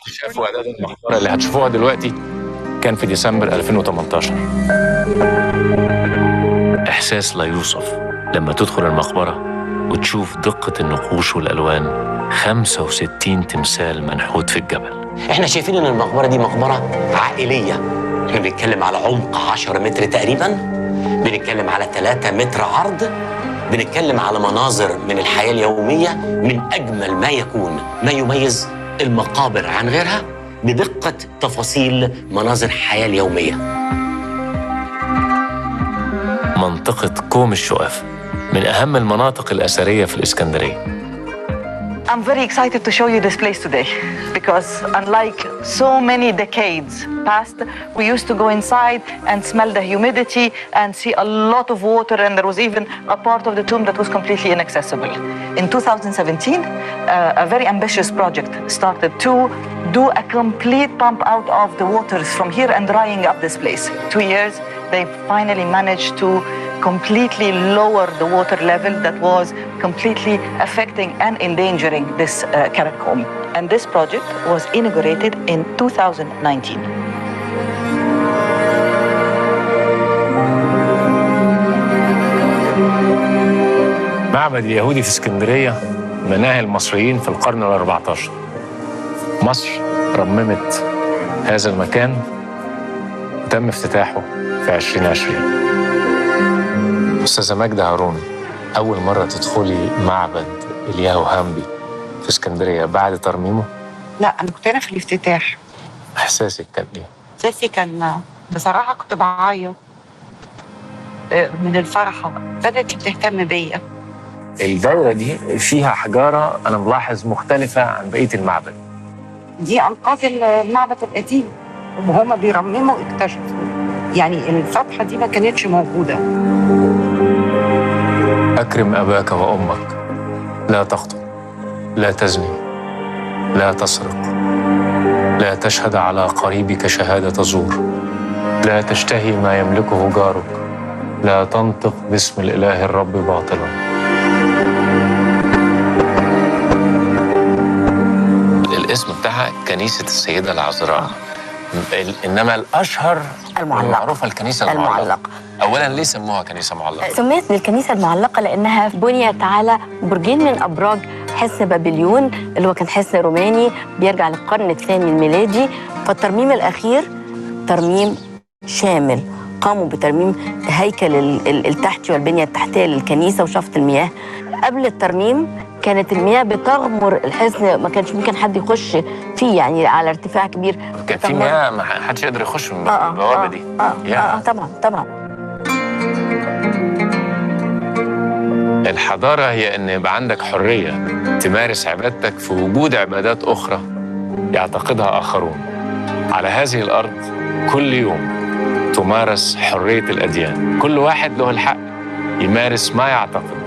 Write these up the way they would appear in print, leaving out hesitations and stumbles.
اكتشاف واعداد المقبره اللي هتشوفوها دلوقتي كان في ديسمبر 2018. احساس لا يوصف لما تدخل المقبره وتشوف دقه النقوش والالوان. 65 تمثال منحوت في الجبل. احنا شايفين ان المقبره دي مقبره عائليه. احنا بنتكلم على عمق 10 متر تقريبا، بنتكلم على 3 متر عرض، بنتكلم على مناظر من الحياه اليوميه من اجمل ما يكون. ما يميز المقابر عن غيرها بدقه تفاصيل مناظر الحياه اليوميه. منطقه كوم الشقافه من اهم المناطق الاثريه في الاسكندريه. I'm very excited to show you this place today because unlike so many decades past, we used to go inside and smell the humidity and see a lot of water, and there was even a part of the tomb that was completely inaccessible. In 2017, a very ambitious project started to do a complete pump out of the waters from here and drying up this place. 2 years, they finally managed to completely lower the water level that was completely affecting and endangering this catacomb. And this project was inaugurated in 2019. معبد اليهودي في اسكندرية مناهي المصريين في القرن ال14. مصر رممت هذا المكان وتم افتتاحه في 2020. أستاذة ماجدة هارون، أول مرة تدخلي معبد الياهو هامبي في اسكندرية بعد ترميمه؟ لا، أنا كنت هنا في الافتتاح. إحساسك كان إيه؟ إحساسي كان بصراحة كنت بعيط من الفرحة. بدأت بتهتم بيا. الدورة دي فيها حجارة أنا ملاحظ مختلفة عن بقية المعبد. دي أنقاض المعبد القديم وهما بيرمموا اكتشفوا، يعني الفتحة دي ما كانتش موجودة. أكرم أباك وأمك، لا تخطئ، لا تزني، لا تسرق، لا تشهد على قريبك شهادة زور، لا تشتهي ما يملكه جارك، لا تنطق باسم الإله الرب باطلا. الاسم بتاعها كنيسة السيدة العذراء، إنما الأشهر المعروفة الكنيسة المعلقة. أولاً ليه سموها كنيسة معلقة؟ سميت بالكنيسة المعلقة لأنها بنيت على برجين من أبراج حصن بابليون اللي هو كان حصن روماني بيرجع للقرن الثاني الميلادي. فالترميم الأخير ترميم شامل، قاموا بترميم هيكل التحتي والبنية التحتية للكنيسة وشفط المياه. قبل الترميم كانت المياه بتغمر الحصن، ما كانش ممكن حد يخش فيه، يعني على ارتفاع كبير. كان في مياه ما حدش يقدر يخش من البوابة دي. طبعا. الحضارة هي إن يبقى عندك حرية تمارس عبادتك في وجود عبادات أخرى يعتقدها آخرون. على هذه الأرض كل يوم تمارس حرية الأديان، كل واحد له الحق يمارس ما يعتقد.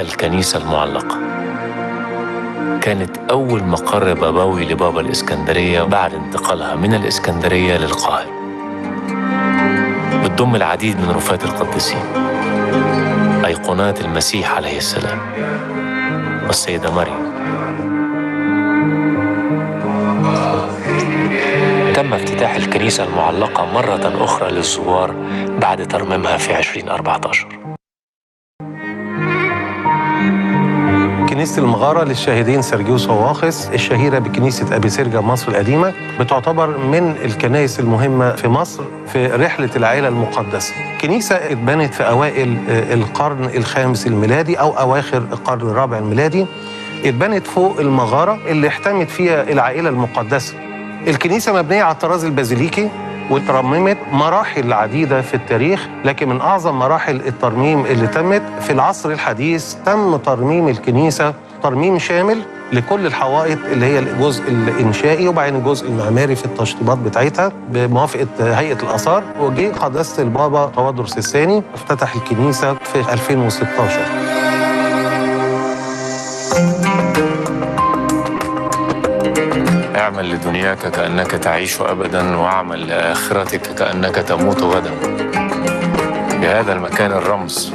الكنيسة المعلقة كانت أول مقر بابوي لبابا الإسكندرية بعد انتقالها من الإسكندرية للقاهرة. بتضم العديد من رفات القديسين، أيقونات المسيح عليه السلام والسيدة مريم. تم افتتاح الكنيسة المعلقة مرة أخرى للزوار بعد ترميمها في 2014. كنيسة المغارة للشاهدين سرجيوس وواخس الشهيرة بكنيسة أبي سرجة مصر القديمة بتعتبر من الكنائس المهمة في مصر في رحلة العائلة المقدسة. كنيسة اتبنت في أوائل القرن الخامس الميلادي أو أواخر القرن الرابع الميلادي. اتبنت فوق المغارة اللي احتمت فيها العائلة المقدسة. الكنيسة مبنية على الطراز البازيليكي وترممت مراحل عديدة في التاريخ، لكن من أعظم مراحل الترميم اللي تمت في العصر الحديث تم ترميم الكنيسة ترميم شامل لكل الحوائط اللي هي الجزء الإنشائي وبعدين الجزء المعماري في التشطيبات بتاعتها بموافقة هيئة الآثار. وجه قداسة البابا تودرس الثاني افتتح الكنيسة في 2016. اعمل لدنياك كأنك تعيش أبداً، واعمل لآخرتك كأنك تموت غداً. بهذا المكان الرمز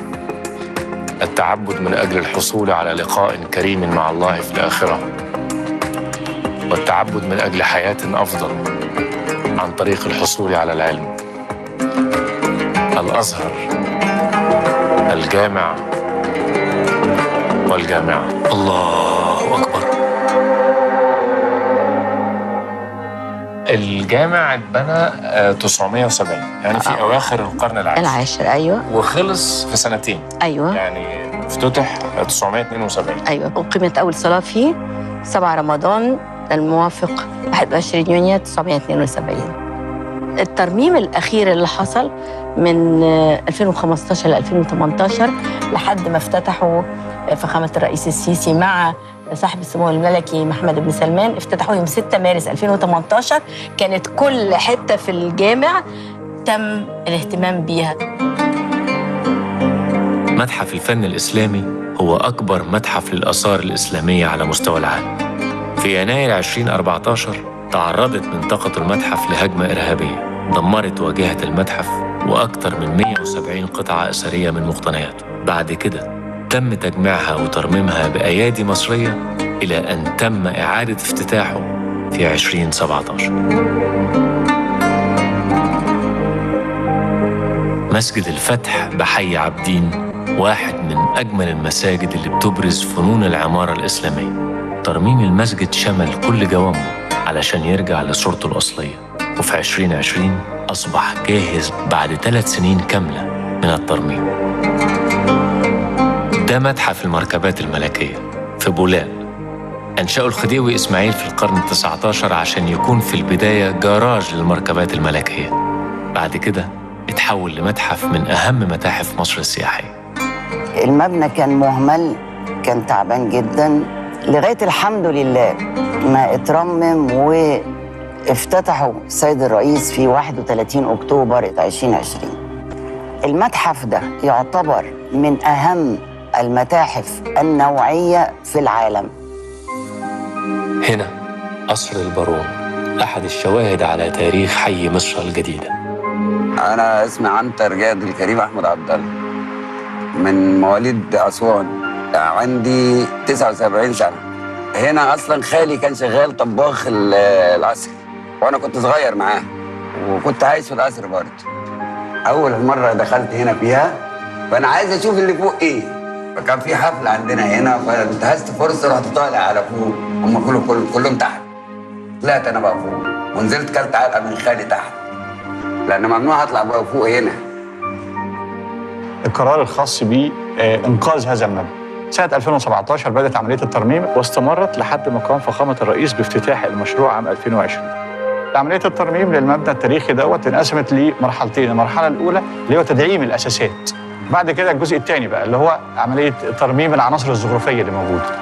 التعبد من أجل الحصول على لقاء كريم مع الله في الآخرة والتعبد من أجل حياة أفضل عن طريق الحصول على العلم. الأزهر، الجامع والجامعة. الله أكبر. الجامع اتبنى 970 يعني في أواخر القرن العاشر. أيوة. وخلص في سنتين. أيوة. يعني افتتح 972. أيوة. أقيمت أول صلاة فيه 7 رمضان الموافق 21 يونيو 972. الترميم الأخير اللي حصل من 2015 ل 2018 لحد ما افتتحوا فخامة الرئيس السيسي مع صاحب السمو الملكي محمد بن سلمان، افتتحوا يوم 6 مارس 2018. كانت كل حتة في الجامع تم الاهتمام بيها. متحف الفن الإسلامي هو أكبر متحف للآثار الإسلامية على مستوى العالم. في يناير 2014 تعرضت منطقة المتحف لهجمة إرهابية دمرت واجهة المتحف وأكثر من 170 قطعة أثرية من مقتنياته. بعد كده تم تجميعها وترميمها بأيادي مصرية إلى أن تم إعادة افتتاحه في 2017. مسجد الفتح بحي عابدين واحد من أجمل المساجد اللي بتبرز فنون العمارة الإسلامية. ترميم المسجد شمل كل جوانبه علشان يرجع لصورته الأصلية، وفي 2020 أصبح جاهز بعد 3 سنين كاملة من الترميم. ده متحف المركبات الملكية في بولاق. أنشأه الخديوي إسماعيل في القرن ال19 عشان يكون في البداية جراج للمركبات الملكية. بعد كده اتحول لمتحف من أهم متاحف مصر السياحية. المبنى كان مهمل، كان تعبان جدا لغاية الحمد لله ما اترمم وافتتحوا السيد الرئيس في 31 أكتوبر 2020. المتحف ده يعتبر من أهم المتاحف النوعية في العالم. هنا قصر البارون، أحد الشواهد على تاريخ حي مصر الجديدة. أنا اسمي عنتر جاد الكريم أحمد عبد الله، من مواليد أسوان، عندي 79 سنة. هنا أصلا خالي كان شغال طباخ القصر وأنا كنت صغير معاه وكنت عايش في القصر برضه. أول مرة دخلت هنا فيها فأنا عايز أشوف اللي فوق إيه، فكان في حفلة عندنا هنا فانتهزت فرصة رحت طالع على فوق، هم كلهم تحت. طلعت أنا بقى فوق ونزلت كلت علقة من خالي تحت لأن ممنوع أطلع بقى فوق هنا. القرار الخاص بإنقاذ هذا المبنى سنة 2017 بدأت عملية الترميم واستمرت لحد ما قام فخامة الرئيس بافتتاح المشروع عام 2020. عملية الترميم للمبنى التاريخي دوت انقسمت لمرحلتين، المرحلة الأولى اللي هو تدعيم الأساسات، بعد كده الجزء الثاني بقى اللي هو عملية ترميم العناصر الزخرفية اللي موجودة.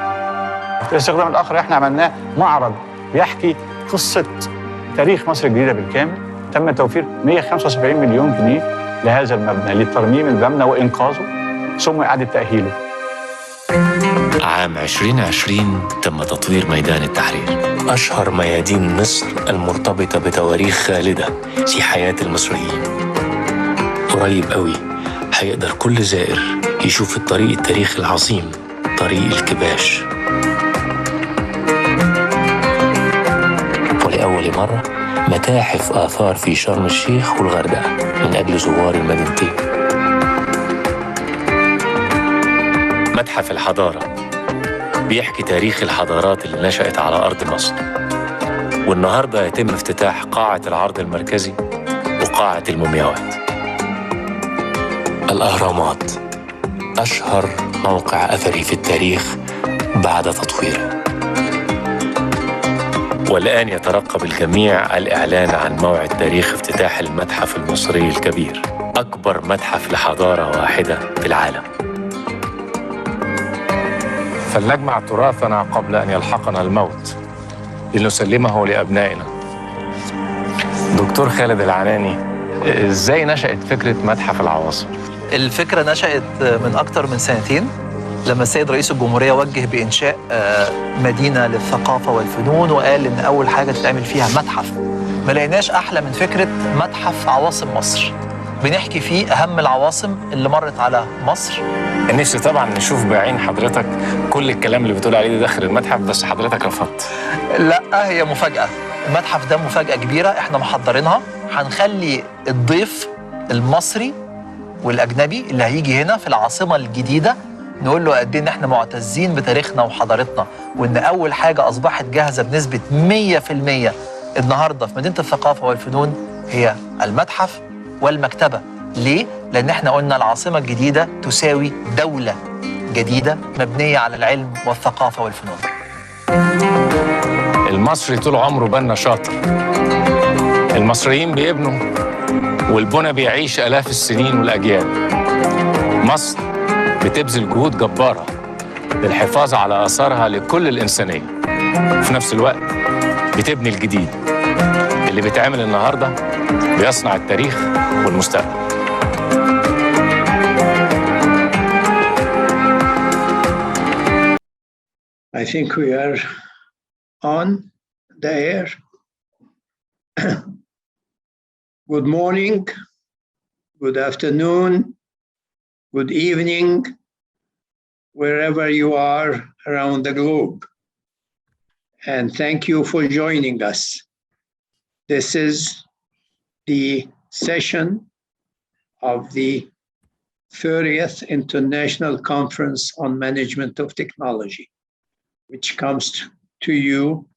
الاستخدام الآخر احنا عملناه معرض بيحكي قصة تاريخ مصر الجديدة بالكامل. تم توفير 175 مليون جنيه لهذا المبنى لترميم المبنى وإنقاذه ثم إعادة تأهيله. عام 2020 تم تطوير ميدان التحرير، أشهر ميادين مصر المرتبطة بتواريخ خالدة في حياة المصريين. قريب قوي هيقدر كل زائر يشوف الطريق التاريخي العظيم، طريق الكباش. ولأول مرة متاحف آثار في شرم الشيخ والغردقة من أجل زوار المدينتين. متحف الحضارة بيحكي تاريخ الحضارات اللي نشأت على أرض مصر، والنهاردة يتم افتتاح قاعة العرض المركزي وقاعة المومياوات. الأهرامات أشهر موقع أثري في التاريخ بعد تطويره، والآن يترقب الجميع الإعلان عن موعد تاريخ افتتاح المتحف المصري الكبير، أكبر متحف لحضارة واحدة في العالم. فلنجمع تراثنا قبل أن يلحقنا الموت لنسلمه لأبنائنا. دكتور خالد العناني، إزاي نشأت فكرة متحف العواصم؟ الفكرة نشأت من أكتر من سنتين لما السيد رئيس الجمهورية وجه بإنشاء مدينة للثقافة والفنون، وقال إن أول حاجة تتعمل فيها متحف. ما لقيناش أحلى من فكرة متحف عواصم مصر، بنحكي فيه أهم العواصم اللي مرت على مصر نفسي طبعا نشوف بعين حضرتك كل الكلام اللي بتقول عليه ده داخل المتحف، بس حضرتك رفضت. لا، هي مفاجأة. المتحف ده مفاجأة كبيرة احنا محضرينها. هنخلي الضيف المصري والأجنبي اللي هيجي هنا في العاصمة الجديدة نقول له قد ايه ان احنا معتزين بتاريخنا وحضارتنا، وان اول حاجة اصبحت جاهزة بنسبة 100% النهاردة في مدينة الثقافة والفنون هي المتحف والمكتبة. ليه؟ لأن احنا قلنا العاصمة الجديدة تساوي دولة جديدة مبنية على العلم والثقافة والفنون. المصري طول عمره بنا شاطر. المصريين بيبنوا والبنا بيعيش آلاف السنين والأجيال. مصر بتبذل جهود جبارة للحفاظ على آثارها لكل الإنسانية، وفي نفس الوقت بتبني الجديد اللي بيتعمل النهاردة بيصنع التاريخ والمستقبل. I think we are on the air. Good morning, good afternoon, good evening, wherever you are around the globe. And thank you for joining us. This is the session of the 30th International Conference on Management of Technology, which comes to you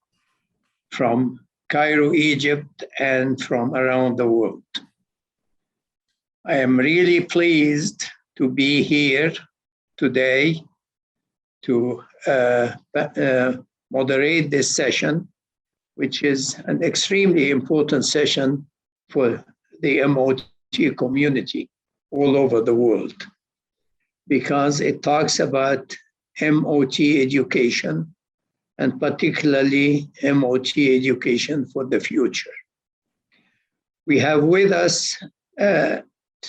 from Cairo, Egypt, and from around the world. I am really pleased to be here today to moderate this session, which is an extremely important session for the MOT community all over the world, because it talks about MOT education, and particularly MOT education for the future. We have with us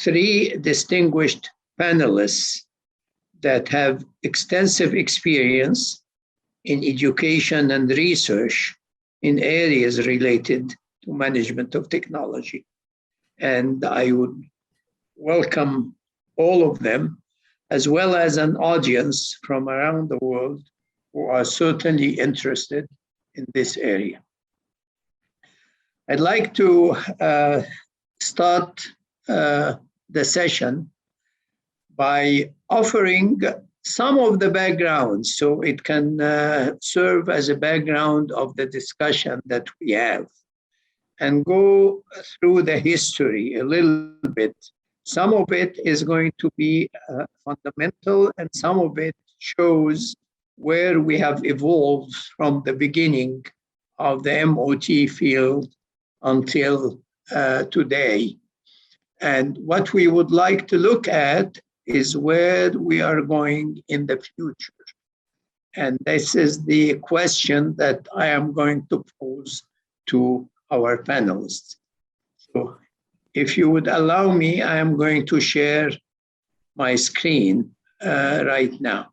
three distinguished panelists that have extensive experience in education and research in areas related to management of technology. And I would welcome all of them, as well as an audience from around the world who are certainly interested in this area. I'd like to start the session by offering some of the background so it can serve as a background of the discussion that we have, and go through the history a little bit. Some of it is going to be fundamental, and some of it shows where we have evolved from the beginning of the MOT field until today. And what we would like to look at is where we are going in the future. And this is the question that I am going to pose to our panelists. So if you would allow me, I am going to share my screen right now.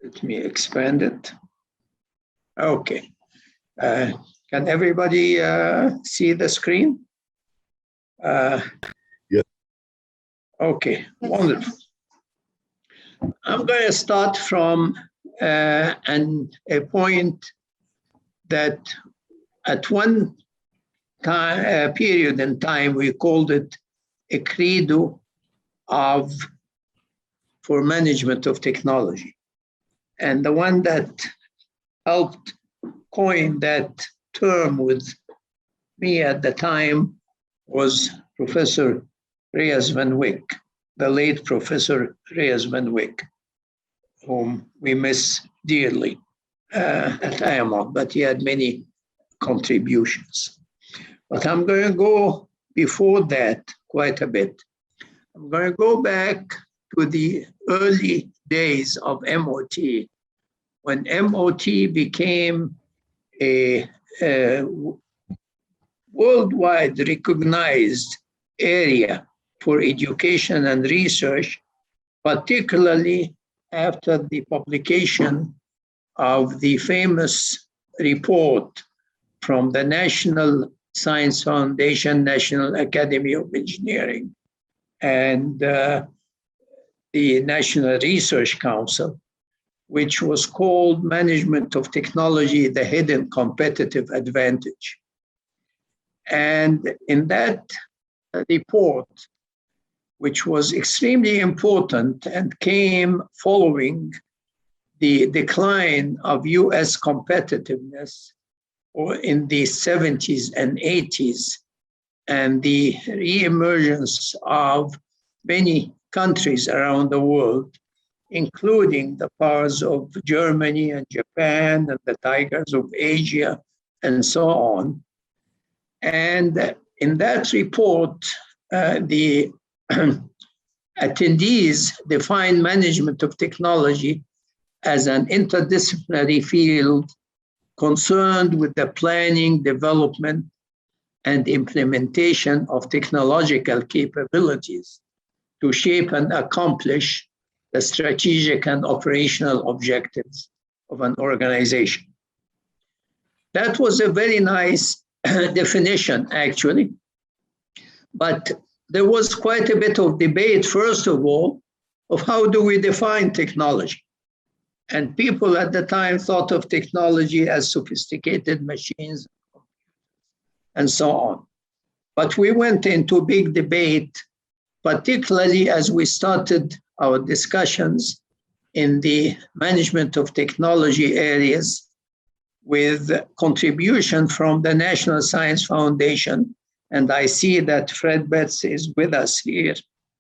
Let me expand it. Okay. Can everybody see the screen? Yes. Okay, wonderful. I'm going to start from a point that at one time, period in time, we called it a credo for management of technology. And the one that helped coin that term with me at the time was Professor Reyes van Wyk, the late Professor Reyes van Wyk, whom we miss dearly at Iamot, but he had many contributions. But I'm going to go before that quite a bit. I'm going to go back to the early days of MOT, when MOT became a worldwide recognized area for education and research, particularly after the publication of the famous report from the National Science Foundation, National Academy of Engineering, and the National Research Council, which was called Management of Technology, the Hidden Competitive Advantage. And in that report, which was extremely important and came following the decline of US competitiveness or in the 70s and 80s, and the reemergence of many countries around the world, including the powers of Germany and Japan and the tigers of Asia and so on. And in that report, the attendees defined management of technology as an interdisciplinary field concerned with the planning, development, and implementation of technological capabilities to shape and accomplish the strategic and operational objectives of an organization. That was a very nice definition, actually, but there was quite a bit of debate, first of all, of how do we define technology. And people at the time thought of technology as sophisticated machines and so on. But we went into big debate, particularly as we started our discussions in the management of technology areas with contribution from the National Science Foundation. And I see that Fred Betts is with us here.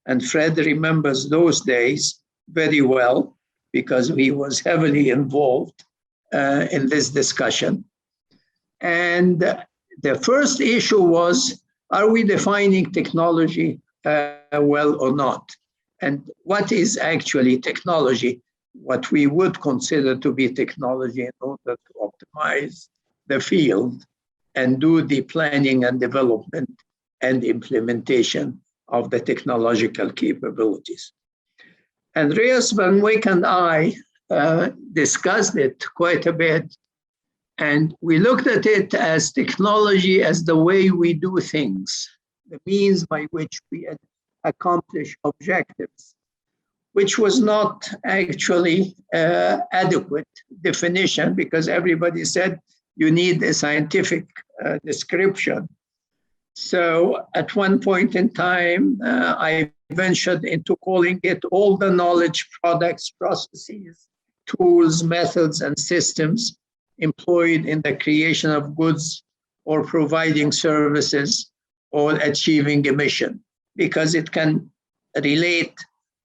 And Fred remembers those days very well because he was heavily involved in this discussion. And the first issue was, are we defining technology well or not? And what is actually technology? What we would consider to be technology in order to optimize the field and do the planning and development and implementation of the technological capabilities. Andreas Van Wyk and I discussed it quite a bit, and we looked at it as technology as the way we do things, the means by which we accomplish objectives, which was not actually adequate definition because everybody said you need a scientific description. So at one point in time, I ventured into calling it all the knowledge, products, processes, tools, methods, and systems employed in the creation of goods or providing services or achieving a mission, because it can relate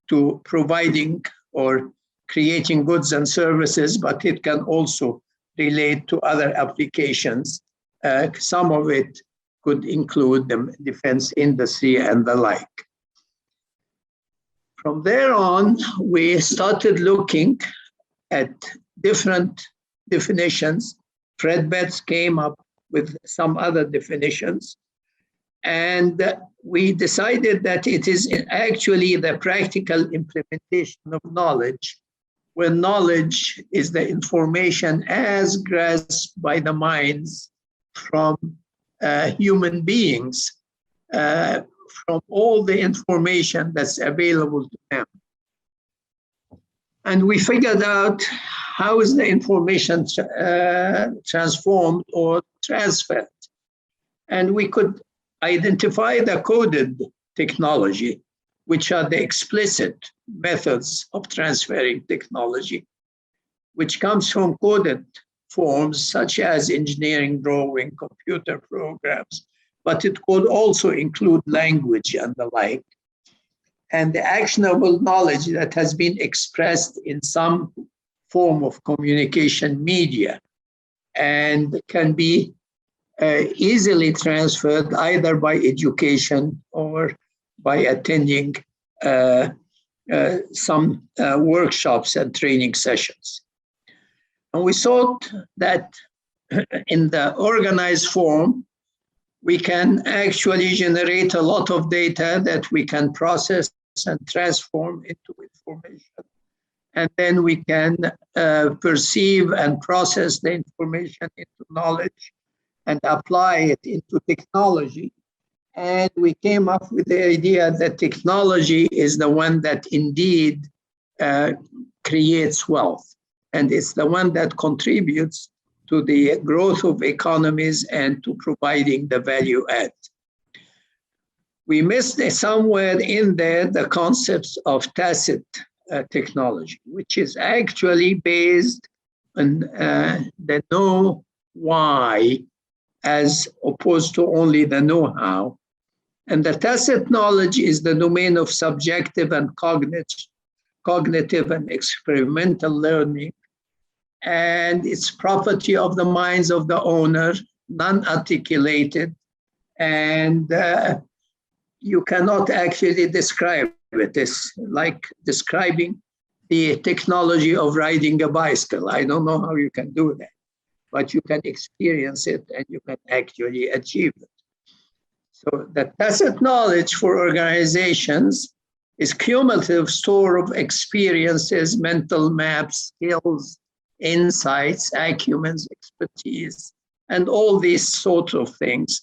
to providing or creating goods and services, but it can also relate to other applications. Some of it could include the defense industry and the like. From there on, we started looking at different definitions. Fred Betts came up with some other definitions. And we decided that it is actually the practical implementation of knowledge, where knowledge is the information as grasped by the minds from human beings, from all the information that's available to them. And we figured out how is the information transformed or transferred. And we could identify the coded technology, which are the explicit methods of transferring technology, which comes from coded forms such as engineering drawing, computer programs, but it could also include language and the like. And the actionable knowledge that has been expressed in some form of communication media and can be easily transferred either by education or by attending some workshops and training sessions. And we thought that in the organized form, we can actually generate a lot of data that we can process and transform into information and then we can perceive and process the information into knowledge and apply it into technology. And we came up with the idea that technology is the one that indeed creates wealth. And it's the one that contributes to the growth of economies and to providing the value add. We missed somewhere in there the concepts of tacit technology, which is actually based on the know why as opposed to only the know-how. And the tacit knowledge is the domain of subjective and cognitive and experimental learning. And it's property of the minds of the owner, non-articulated, and you cannot actually describe it. It's like describing the technology of riding a bicycle. I don't know how you can do that, but you can experience it and you can actually achieve it. So the tacit knowledge for organizations is cumulative store of experiences, mental maps, skills, insights, acumens, expertise, and all these sorts of things.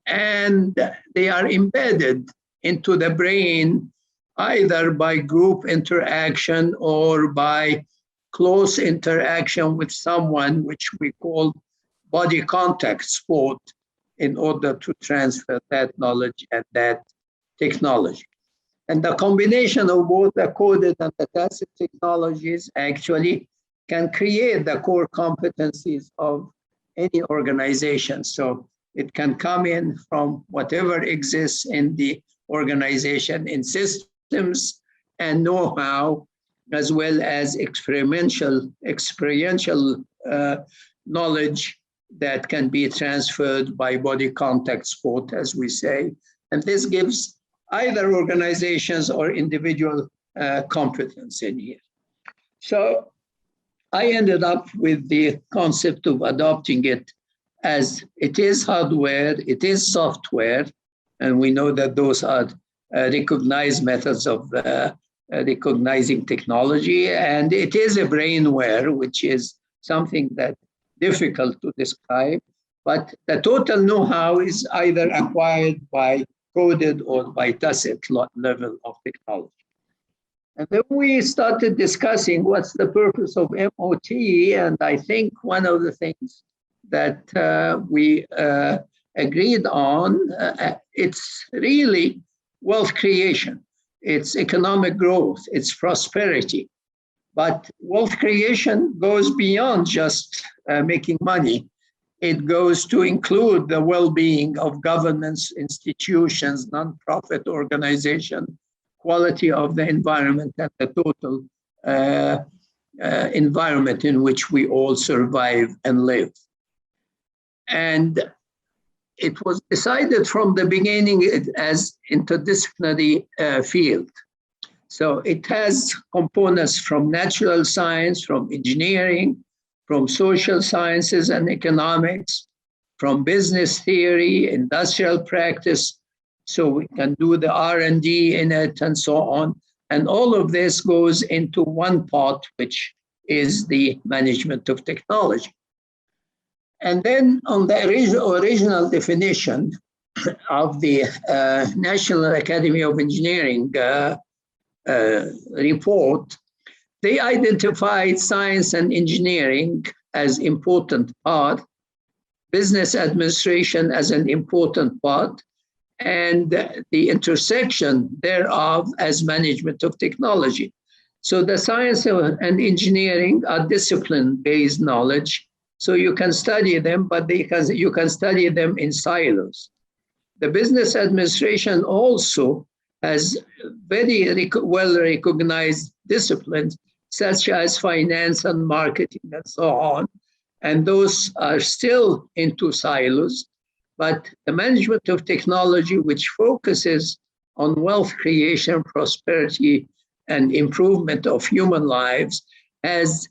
And they are embedded into the brain either by group interaction or by close interaction with someone, which we call body contact sport, in order to transfer that knowledge and that technology. And the combination of both the coded and the tacit technologies actually can create the core competencies of any organization. So it can come in from whatever exists in the organization in systems and know-how, as well as experiential knowledge that can be transferred by body contact sport, as we say. And this gives either organizations or individual competence in here. So I ended up with the concept of adopting it as it is hardware, it is software, and we know that those are recognized methods of recognizing technology, and it is a brainware, which is something that's difficult to describe, but the total know-how is either acquired by coded or by tacit level of technology. And then we started discussing what's the purpose of MOT, and I think one of the things that we agreed on, it's really wealth creation, it's economic growth, it's prosperity. But wealth creation goes beyond just making money. It goes to include the well-being of governments, institutions, nonprofit organizations, quality of the environment, and the total environment in which we all survive and live. And it was decided from the beginning as interdisciplinary field. So it has components from natural science, from engineering, from social sciences and economics, from business theory, industrial practice. So we can do the R&D in it and so on. And all of this goes into one part, which is the management of technology. And then on the original definition of the National Academy of Engineering report, they identified science and engineering as important part, business administration as an important part, and the intersection thereof as management of technology. So the science and engineering are discipline-based knowledge, so you can study them, but you can study them in silos. The business administration also has very well-recognized disciplines, such as finance and marketing and so on, and those are still into silos. But the management of technology, which focuses on wealth creation, prosperity, and improvement of human lives, has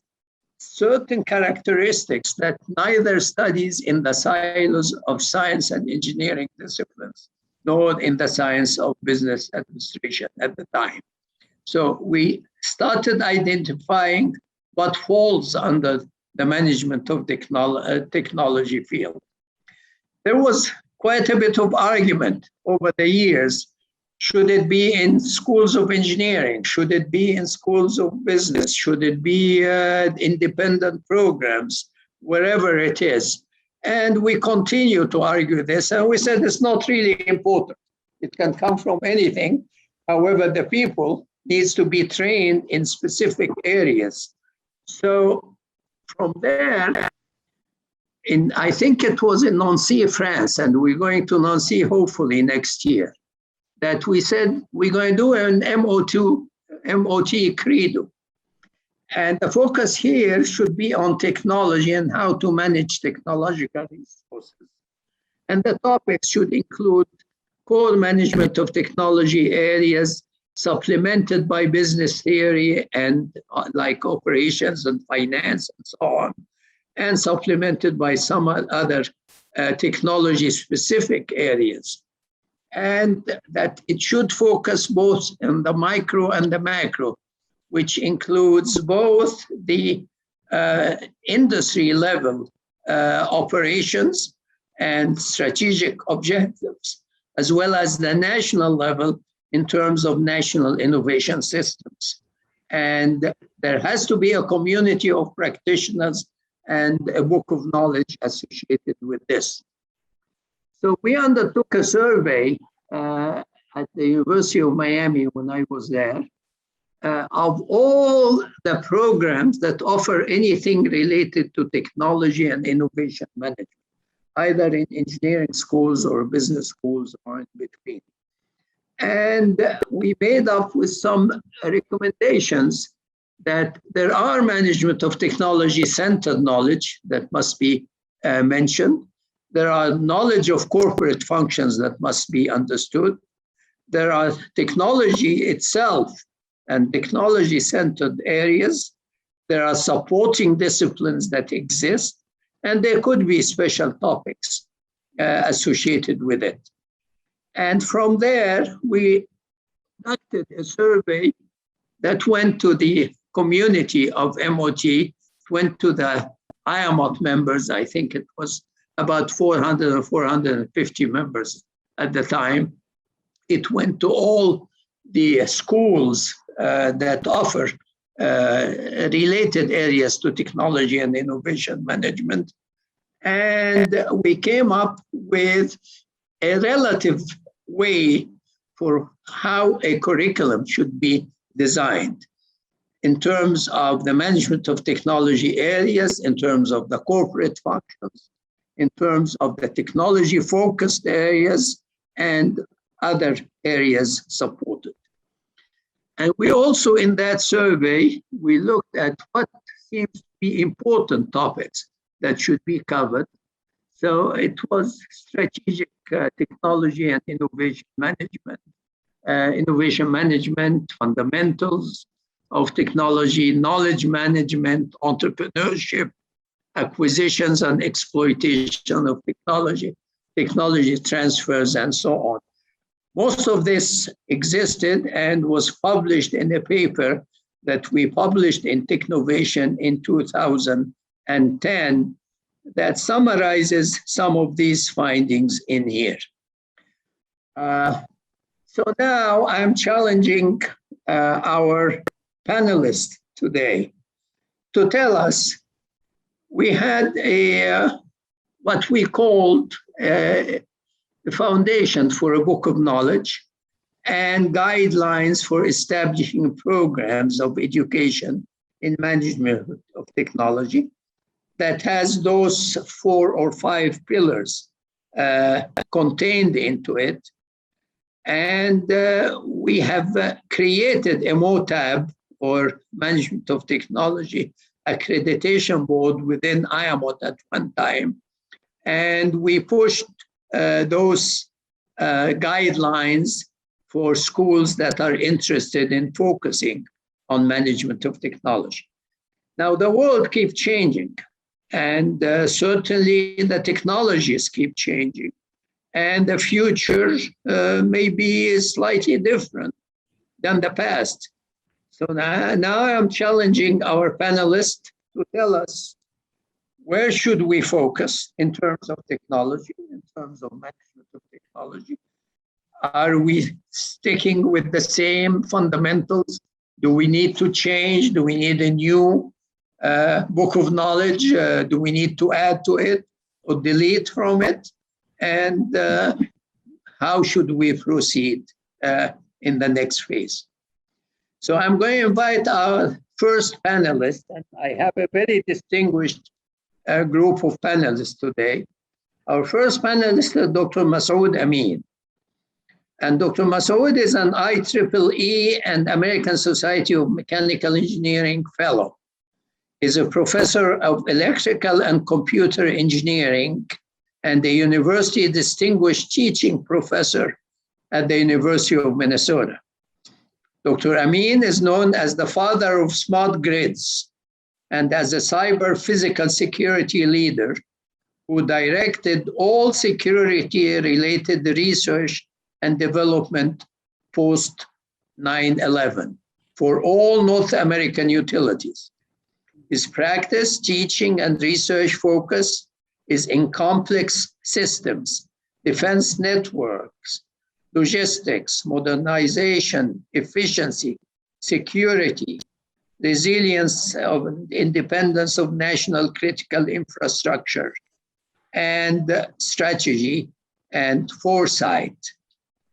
certain characteristics that neither studies in the silos of science and engineering disciplines, nor in the science of business administration at the time. So we started identifying what falls under the management of technology field. There was quite a bit of argument over the years. Should it be in schools of engineering? Should it be in schools of business? Should it be independent programs? Wherever it is. And we continue to argue this. And we said it's not really important. It can come from anything. However, the people needs to be trained in specific areas. So from there, I think it was in Nancy, France, and we're going to Nancy hopefully next year, that we said we're going to do an MOT credo. And the focus here should be on technology and how to manage technological resources. And the topics should include core management of technology areas, supplemented by business theory and like operations and finance and so on, and supplemented by some other technology-specific areas. And that it should focus both on the micro and the macro, which includes both the industry level operations and strategic objectives, as well as the national level in terms of national innovation systems. And there has to be a community of practitioners and a book of knowledge associated with this. So we undertook a survey at the University of Miami when I was there, of all the programs that offer anything related to technology and innovation management, either in engineering schools or business schools or in between. And we made up with some recommendations that there are management of technology-centered knowledge that must be mentioned. There are knowledge of corporate functions that must be understood. There are technology itself and technology-centered areas. There are supporting disciplines that exist, and there could be special topics associated with it. And from there, we conducted a survey that went to the community of MOT, went to the Iamot members. I think it was about 400 or 450 members at the time. It went to all the schools that offer related areas to technology and innovation management. And we came up with a relative way for how a curriculum should be designed in terms of the management of technology areas, in terms of the corporate functions, in terms of the technology-focused areas, and other areas supported. And we also, in that survey, we looked at what seems to be important topics that should be covered. So it was strategic technology and innovation management, fundamentals of technology, knowledge management, entrepreneurship, acquisitions and exploitation of technology, technology transfers, and so on. Most of this existed and was published in a paper that we published in Technovation in 2010 that summarizes some of these findings in here. So now I'm challenging our panelists today to tell us, we had what we called the foundation for a book of knowledge and guidelines for establishing programs of education in management of technology that has those 4 or 5 pillars contained into it. And we have created a MOTAB, or Management of Technology Accreditation Board, within Iamot at one time. And we pushed those guidelines for schools that are interested in focusing on management of technology. Now, the world keeps changing, and certainly the technologies keep changing, and the future may be slightly different than the past. So now I'm challenging our panelists to tell us where should we focus in terms of technology, in terms of management of technology. Are we sticking with the same fundamentals? Do we need to change? Do we need a new book of knowledge? Do we need to add to it or delete from it? And how should we proceed in the next phase? So I'm going to invite our first panelist, and I have a very distinguished group of panelists today. Our first panelist is Dr. Massoud Amin. And Dr. Massoud is an IEEE and American Society of Mechanical Engineering Fellow. He's a professor of electrical and computer engineering and a university distinguished teaching professor at the University of Minnesota. Dr. Amin is known as the father of smart grids and as a cyber physical security leader who directed all security-related research and development post 9/11 for all North American utilities. His practice, teaching, and research focus is in complex systems, defense networks, logistics, modernization, efficiency, security, resilience of independence of national critical infrastructure, and strategy and foresight.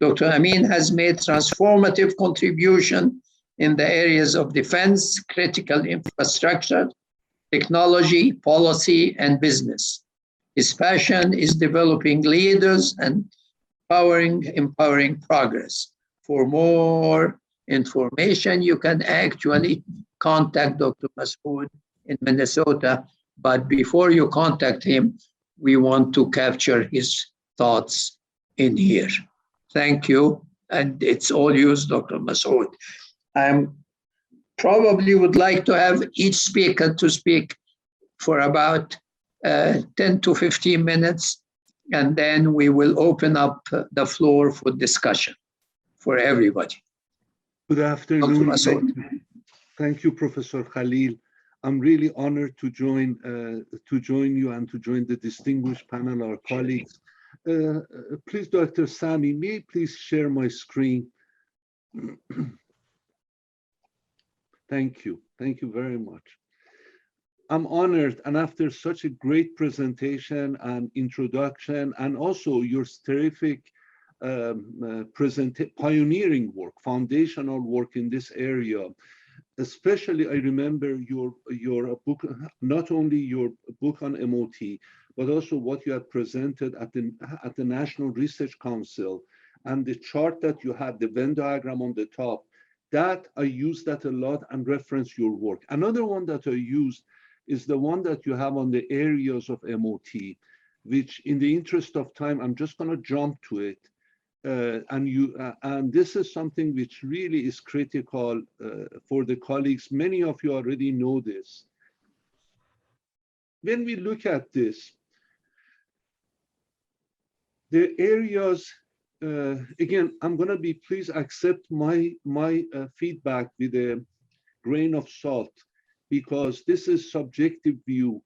Dr. Amin has made transformative contribution in the areas of defense, critical infrastructure, technology, policy, and business. His passion is developing leaders and empowering progress. For more information, you can actually contact Dr. Massoud in Minnesota, but before you contact him, we want to capture his thoughts in here. Thank you, and it's all yours, Dr. Massoud. I probably would like to have each speaker to speak for about 10 to 15 minutes, and then we will open up the floor for discussion for everybody. Good afternoon. Thank you, Professor Khalil. I'm really honored to join you and to join the distinguished panel, our colleagues. Please, Dr. Sami, may you please share my screen? Thank you. Thank you very much. I'm honored, and after such a great presentation and introduction, and also your terrific pioneering work, foundational work in this area, especially I remember your book, not only your book on MOT, but also what you had presented at the National Research Council, and the chart that you had, the Venn diagram on the top, that I used that a lot and reference your work. Another one that I used is the one that you have on the areas of MOT, which in the interest of time, I'm just gonna jump to it. And this is something which really is critical for the colleagues. Many of you already know this. When we look at this, the areas, again, I'm gonna be, please accept my feedback with a grain of salt, because this is subjective view,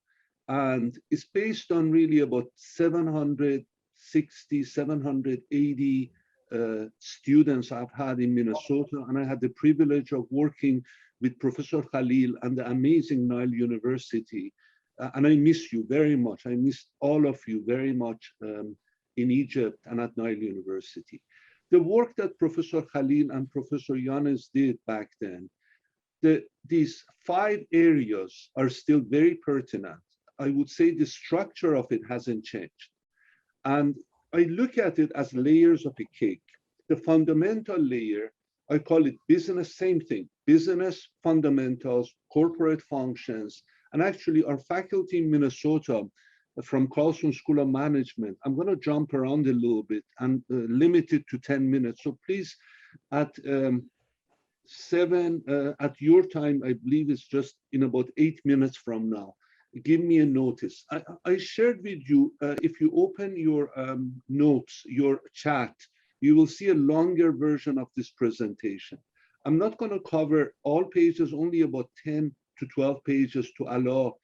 and it's based on really about 760, 780 students I've had in Minnesota, and I had the privilege of working with Professor Khalil and the amazing Nile University. And I miss you very much. I miss all of you very much in Egypt and at Nile University. The work that Professor Khalil and Professor Yanis did back then, these 5 areas are still very pertinent. I would say the structure of it hasn't changed. And I look at it as layers of a cake. The fundamental layer, I call it business, same thing, business fundamentals, corporate functions, and actually our faculty in Minnesota from Carlson School of Management, I'm gonna jump around a little bit and limit it to 10 minutes. So please, at at your time, I believe it's just in about 8 minutes from now, give me a notice. I shared with you, if you open your notes, your chat, you will see a longer version of this presentation. I'm not going to cover all pages, only about 10 to 12 pages to allow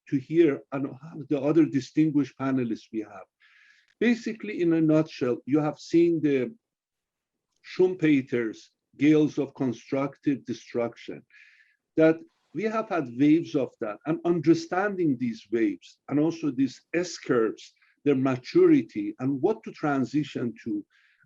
to hear and the other distinguished panelists we have. Basically, in a nutshell, you have seen the Schumpeter's gales of constructive destruction, that we have had waves of that, and understanding these waves and also these S-curves, their maturity and what to transition to.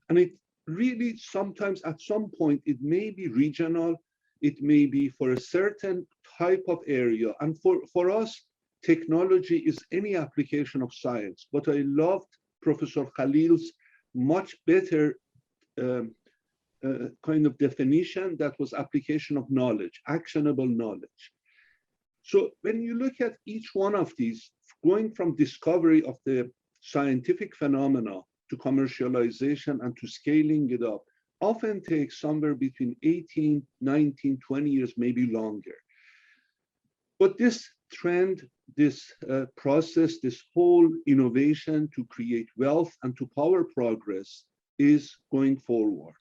And it really sometimes at some point, it may be regional, it may be for a certain type of area. And for us, technology is any application of science. But I loved Professor Khalil's much better kind of definition that was application of knowledge, actionable knowledge. So when you look at each one of these, going from discovery of the scientific phenomena to commercialization and to scaling it up, often takes somewhere between 18, 19, 20 years, maybe longer. But this trend, this process, this whole innovation to create wealth and to power progress is going forward.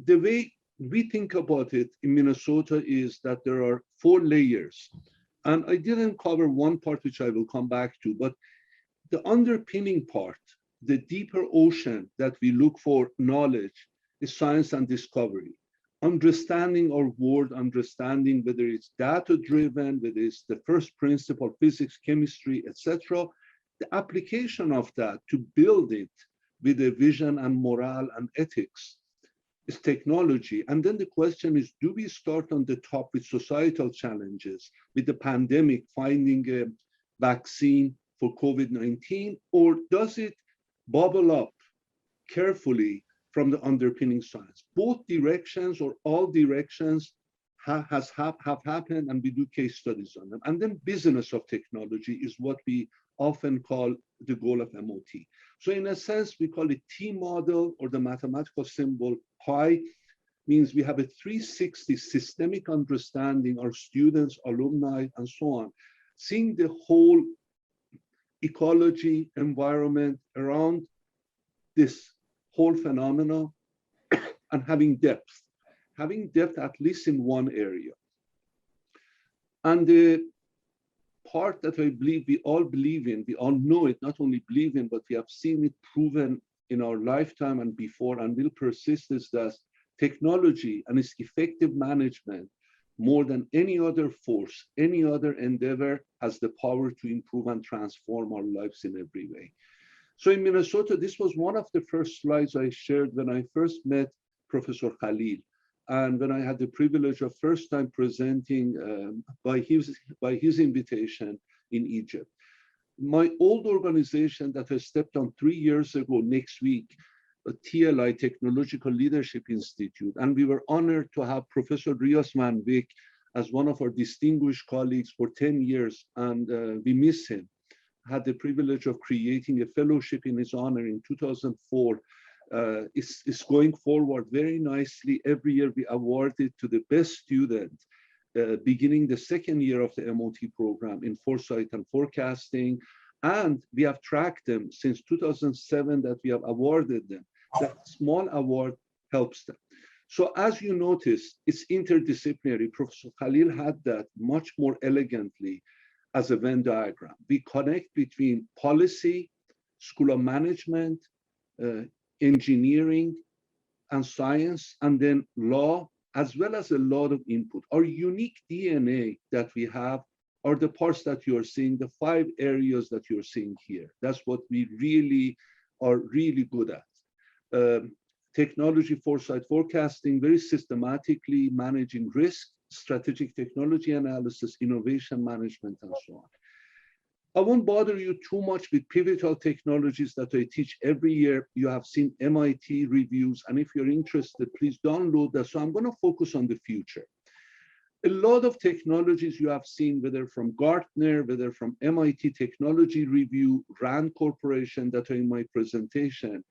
The way we think about it in Minnesota is that there are 4 layers. And I didn't cover one part, which I will come back to, but the underpinning part, the deeper ocean that we look for knowledge, is science and discovery. Understanding our world, understanding whether it's data-driven, whether it's the first principle, physics, chemistry, etc. The application of that to build it with a vision and morale and ethics is technology. And then the question is, do we start on the top with societal challenges, with the pandemic, finding a vaccine for COVID-19, or does it bubble up carefully from the underpinning science? Both directions or all directions have happened, and we do case studies on them. And then business of technology is what we often call the goal of MOT. So in a sense, we call it T model, or the mathematical symbol pi, means we have a 360 systemic understanding, our students, alumni, and so on, seeing the whole ecology, environment around this whole phenomena and having depth at least in one area. And the part that I believe we all believe in, we all know it, not only believe in, but we have seen it proven in our lifetime and before, and will persist, is that technology and its effective management, more than any other force, any other endeavor, has the power to improve and transform our lives in every way. So in Minnesota, this was one of the first slides I shared when I first met Professor Khalil, and when I had the privilege of first time presenting by his invitation in Egypt. My old organization that I stepped on 3 years ago next week, TLI, Technological Leadership Institute, and we were honored to have Professor Rios Van Wyk as one of our distinguished colleagues for 10 years, and we miss him. Had the privilege of creating a fellowship in his honor in 2004. It's going forward very nicely. Every year we award it to the best student, beginning the second year of the MOT program in foresight and forecasting. And we have tracked them since 2007 that we have awarded them. That small award helps them. So as you notice, it's interdisciplinary. Professor Khalil had that much more elegantly as a Venn diagram. We connect between policy, school of management, engineering, and science, and then law, as well as a lot of input. Our unique DNA that we have are the parts that you're seeing, the 5 areas that you're seeing here. That's what we really are really good at. Technology, foresight, forecasting, very systematically managing risk, strategic technology analysis, innovation management, and so on. I won't bother you too much with pivotal technologies that I teach every year. You have seen MIT reviews, and if you're interested, please download that. So I'm going to focus on the future. A lot of technologies you have seen, whether from Gartner, whether from MIT Technology Review, RAND Corporation that are in my presentation.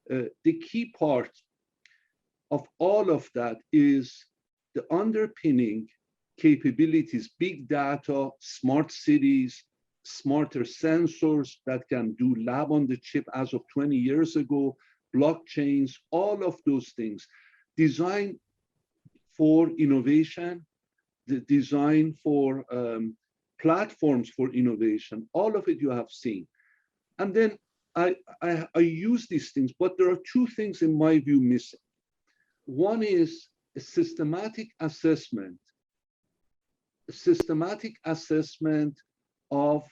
The key part of all of that is the underpinning capabilities, big data, smart cities, smarter sensors that can do lab on the chip as of 20 years ago, blockchains, all of those things. Design for innovation, the design for platforms for innovation, all of it you have seen. And then I use these things, but there are two things in my view missing. One is a systematic assessment of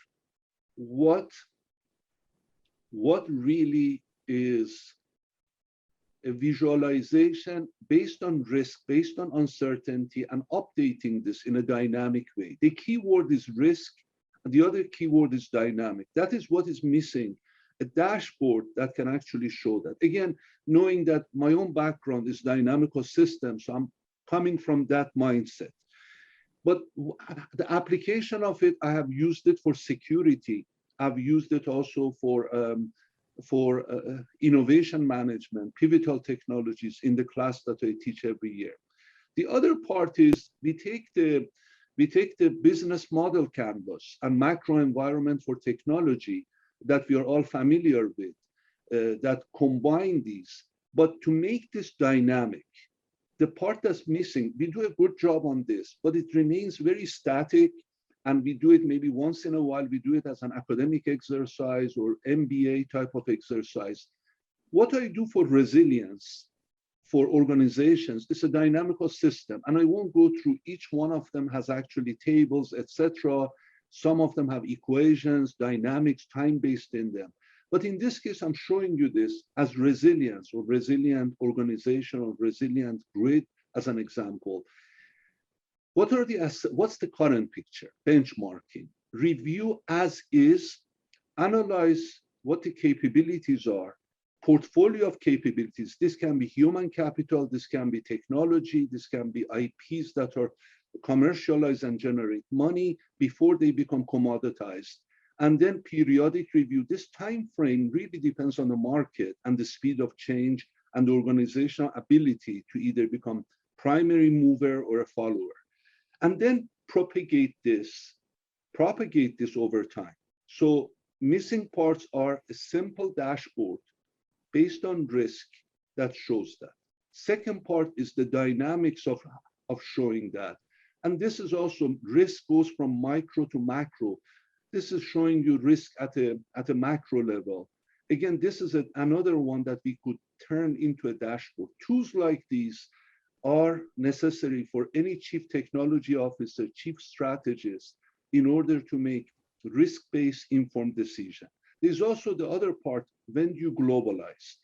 what really is a visualization based on risk, based on uncertainty, and updating this in a dynamic way. The key word is risk, and the other key word is dynamic. That is what is missing, a dashboard that can actually show that. Again, knowing that my own background is dynamical systems, so I'm coming from that mindset. But the application of it, I have used it for security. I've used it also for innovation management, pivotal technologies in the class that I teach every year. The other part is we take the business model canvas and macro environment for technology that we are all familiar with, that combine these, but to make this dynamic. The part that's missing, we do a good job on this, but it remains very static, and we do it maybe once in a while. We do it as an academic exercise or MBA type of exercise. What I do for resilience for organizations is a dynamical system, and I won't go through each one of them has actually tables, etc. Some of them have equations, dynamics, time-based in them. But in this case, I'm showing you this as resilience or resilient organization or resilient grid as an example. What's the current picture? Benchmarking, review as is, analyze what the capabilities are, portfolio of capabilities. This can be human capital, this can be technology, this can be IPs that are commercialized and generate money before they become commoditized. And then periodic review. This time frame really depends on the market and the speed of change and the organizational ability to either become primary mover or a follower. And then propagate this over time. So missing parts are a simple dashboard based on risk that shows that. Second part is the dynamics of showing that. And this is also, risk goes from micro to macro. This is showing you risk at a macro level. Again, this is another one that we could turn into a dashboard. Tools like these are necessary for any chief technology officer, chief strategist, in order to make risk-based informed decision. There's also the other part, when you globalize.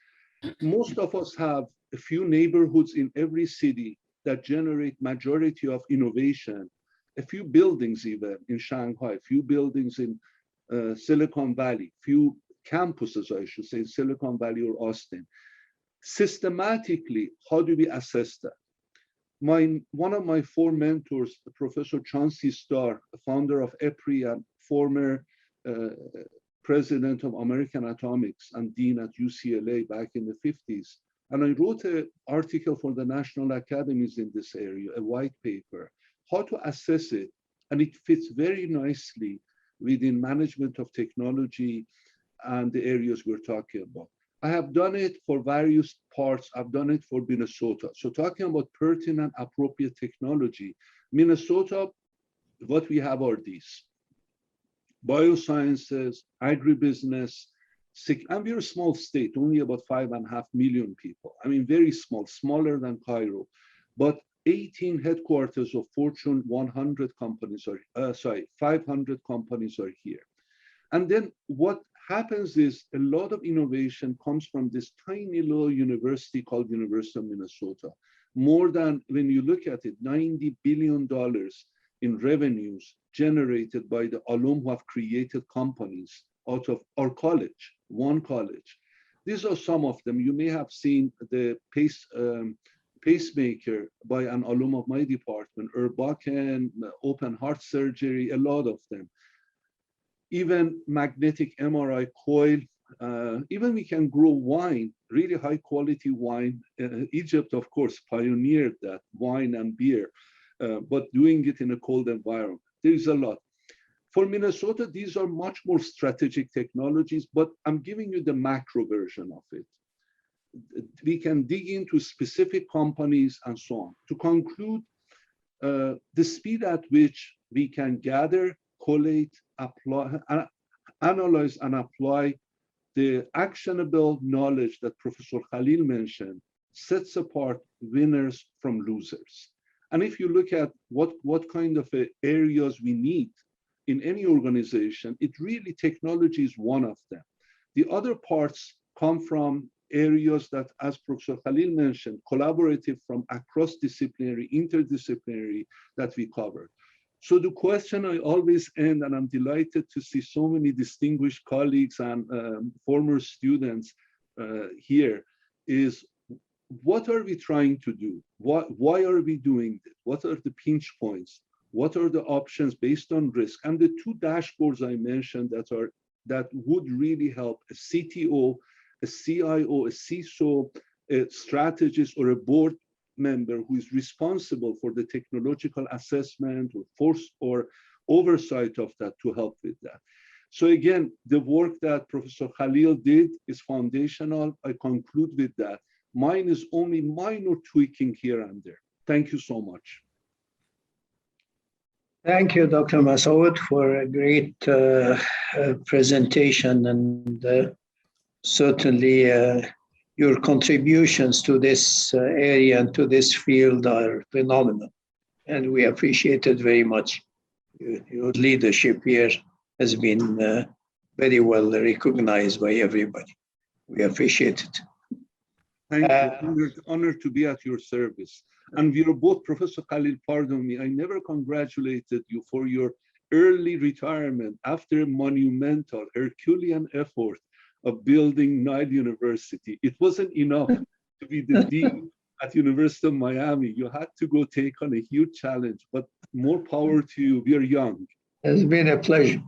Most of us have a few neighborhoods in every city that generate majority of innovation, a few buildings even in Shanghai, a few buildings in Silicon Valley, few campuses, I should say, in Silicon Valley or Austin. Systematically, how do we assess that? One of my four mentors, Professor Chauncey Starr, founder of EPRI and former president of American Atomics and dean at UCLA back in the 50s. And I wrote an article for the National Academies in this area, a white paper, how to assess it. And it fits very nicely within management of technology and the areas we're talking about. I have done it for various parts. I've done it for Minnesota. So talking about pertinent, appropriate technology, Minnesota, what we have are these: biosciences, agribusiness, and we're a small state, only about 5.5 million people. I mean, very small, smaller than Cairo, but 18 headquarters of Fortune 100 companies are, 500 companies are here. And then what happens is a lot of innovation comes from this tiny little university called University of Minnesota. More than, when you look at it, $90 billion in revenues generated by the alum who have created companies out of our college, one college. These are some of them. You may have seen the pacemaker by an alum of my department, Urbachen, open heart surgery, a lot of them. Even magnetic MRI coil, even we can grow wine, really high quality wine. Egypt, of course, pioneered that, wine and beer, but doing it in a cold environment. There's a lot. For Minnesota, these are much more strategic technologies, but I'm giving you the macro version of it. we can dig into specific companies and so on. To conclude, the speed at which we can gather, collate, apply, analyze, and apply the actionable knowledge that Professor Khalil mentioned sets apart winners from losers. And if you look at what kind of areas we need in any organization, it really technology is one of them. The other parts come from areas that, as Professor Khalil mentioned, collaborative from across disciplinary, interdisciplinary that we covered. So the question I always end, and I'm delighted to see so many distinguished colleagues and former students here, is what are we trying to do? Why are we doing this? What are the pinch points? What are the options based on risk? And the two dashboards I mentioned that would really help a CTO, a CIO, a CISO, a strategist, or a board member who is responsible for the technological assessment or force or oversight of that to help with that. So again, the work that Professor Khalil did is foundational. I conclude with that. Mine is only minor tweaking here and there. Thank you so much. Thank you, Dr. Massoud, for a great presentation, and certainly your contributions to this area and to this field are phenomenal, and we appreciate it very much. Your leadership here has been very well recognized by everybody. We appreciate it. Thank you. Honored to be at your service. And we are both, Professor Khalil, pardon me, I never congratulated you for your early retirement after a monumental Herculean effort of building Nile University. It wasn't enough to be the dean at University of Miami. You had to go take on a huge challenge, but more power to you. We are young. It's been a pleasure.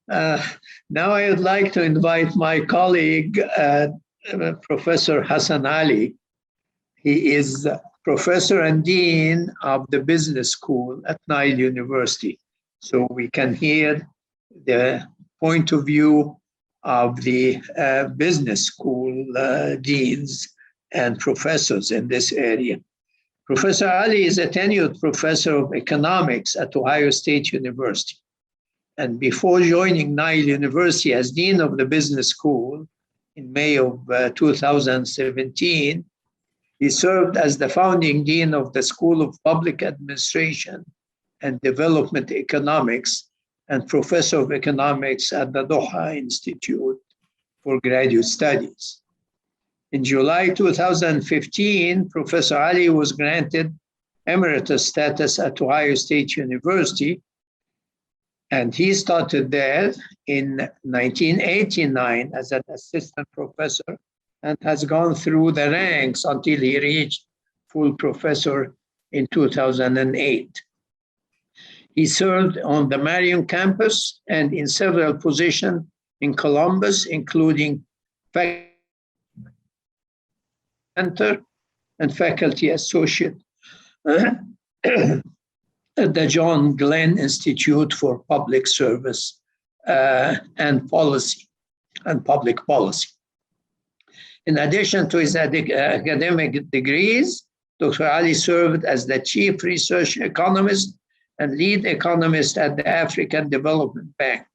Now I would like to invite my colleague, Professor Hassan Ali. He is Professor and Dean of the Business School at Nile University. So we can hear the point of view of the business school deans and professors in this area. Professor Ali is a tenured professor of economics at Ohio State University. And before joining Nile University as Dean of the Business School in May of 2017, he served as the founding Dean of the School of Public Administration and Development Economics and Professor of Economics at the Doha Institute for Graduate Studies. In July 2015, Professor Ali was granted emeritus status at Ohio State University, and he started there in 1989 as an assistant professor and has gone through the ranks until he reached full professor in 2008. He served on the Marion campus and in several positions in Columbus, including faculty center and faculty associate at the John Glenn Institute for Public Service and Policy and Public Policy. In addition to his academic degrees, Dr. Ali served as the chief research economist and lead economist at the African Development Bank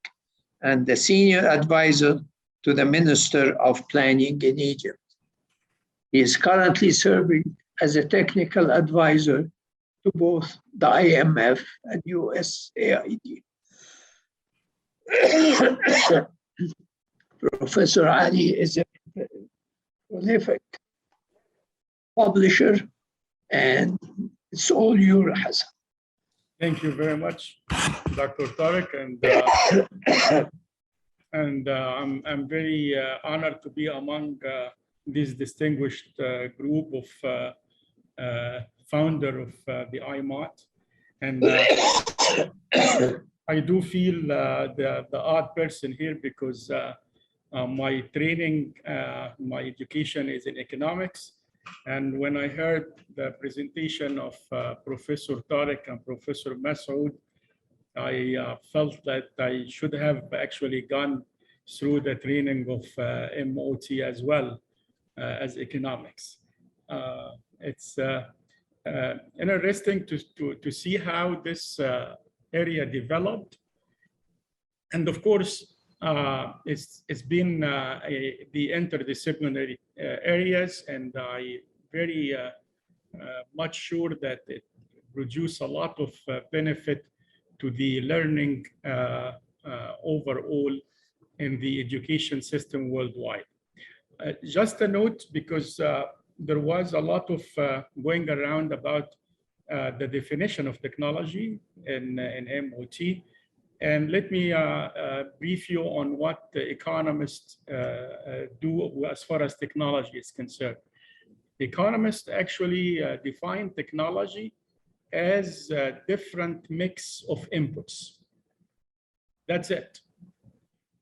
and the senior advisor to the Minister of Planning in Egypt. He is currently serving as a technical advisor to both the IMF and USAID. Professor Ali is a prolific publisher, and it's all yours, Hassan. Thank you very much, Dr. Tariq, and I'm very honored to be among this distinguished group of founder of the Iamot, and I do feel the odd person here because my training, my education is in economics. And when I heard the presentation of Professor Tariq and Professor Massoud, I felt that I should have actually gone through the training of MOT as well. as economics. It's interesting to see how this area developed. And of course, it's been the interdisciplinary areas, and I very much sure that it produce a lot of benefit to the learning overall in the education system worldwide. Just a note, because there was a lot of going around about the definition of technology in MOT. And let me brief you on what the economists do as far as technology is concerned. Economists actually define technology as a different mix of inputs. That's it.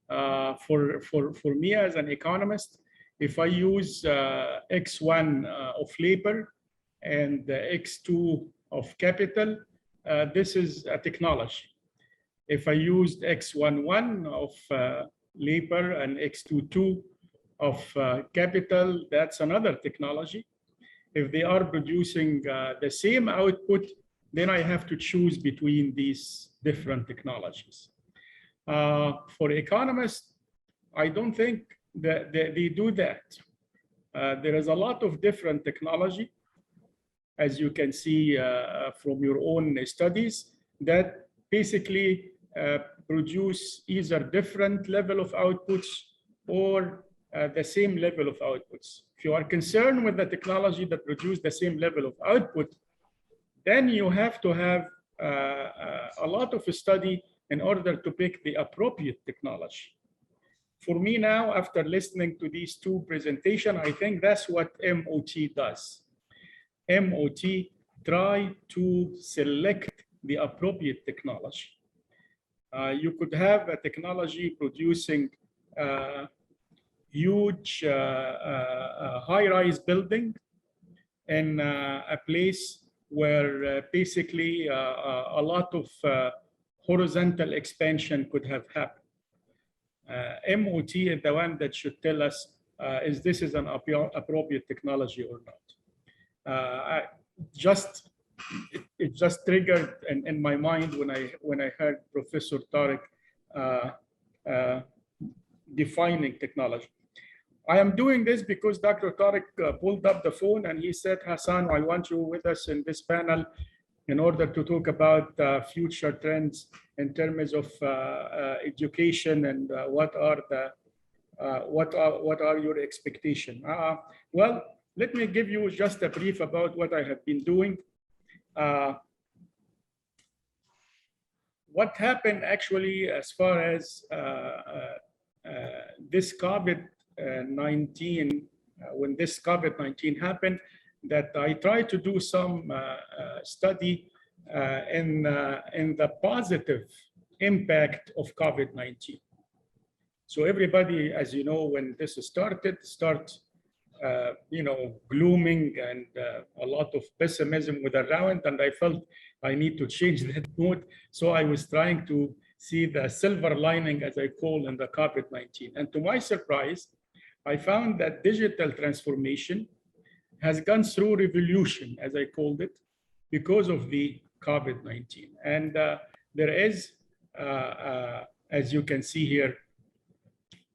For me as an economist, if I use X1 of labor and X2 of capital, this is a technology. If I used X11 of labor and X22 of capital, that's another technology. If they are producing the same output, then I have to choose between these different technologies. For economists, I don't think that they do that. There is a lot of different technology, as you can see from your own studies, that basically produce either different level of outputs or the same level of outputs. If you are concerned with the technology that produce the same level of output, then you have to have a lot of study in order to pick the appropriate technology. For me now, after listening to these two presentations, I think that's what MOT does. MOT try to select the appropriate technology. You could have a technology producing huge high-rise building in a place where basically a lot of horizontal expansion could have happened. MOT is the one that should tell us is this is an appropriate technology or not. It just triggered in my mind when I heard Professor Tariq defining technology. I am doing this because Dr. Tariq pulled up the phone and he said, Hassan, I want you with us in this panel in order to talk about future trends in terms of education and what are your expectations. Well, let me give you just a brief about what I have been doing. What happened actually as far as this COVID-19, when this COVID-19 happened, that I tried to do some study in the positive impact of COVID-19. So everybody, as you know, when this started, glooming and a lot of pessimism was around, and I felt I need to change that mood. So I was trying to see the silver lining, as I call, in the COVID-19. And to my surprise, I found that digital transformation has gone through revolution, as I called it, because of the COVID-19. And there is, as you can see here,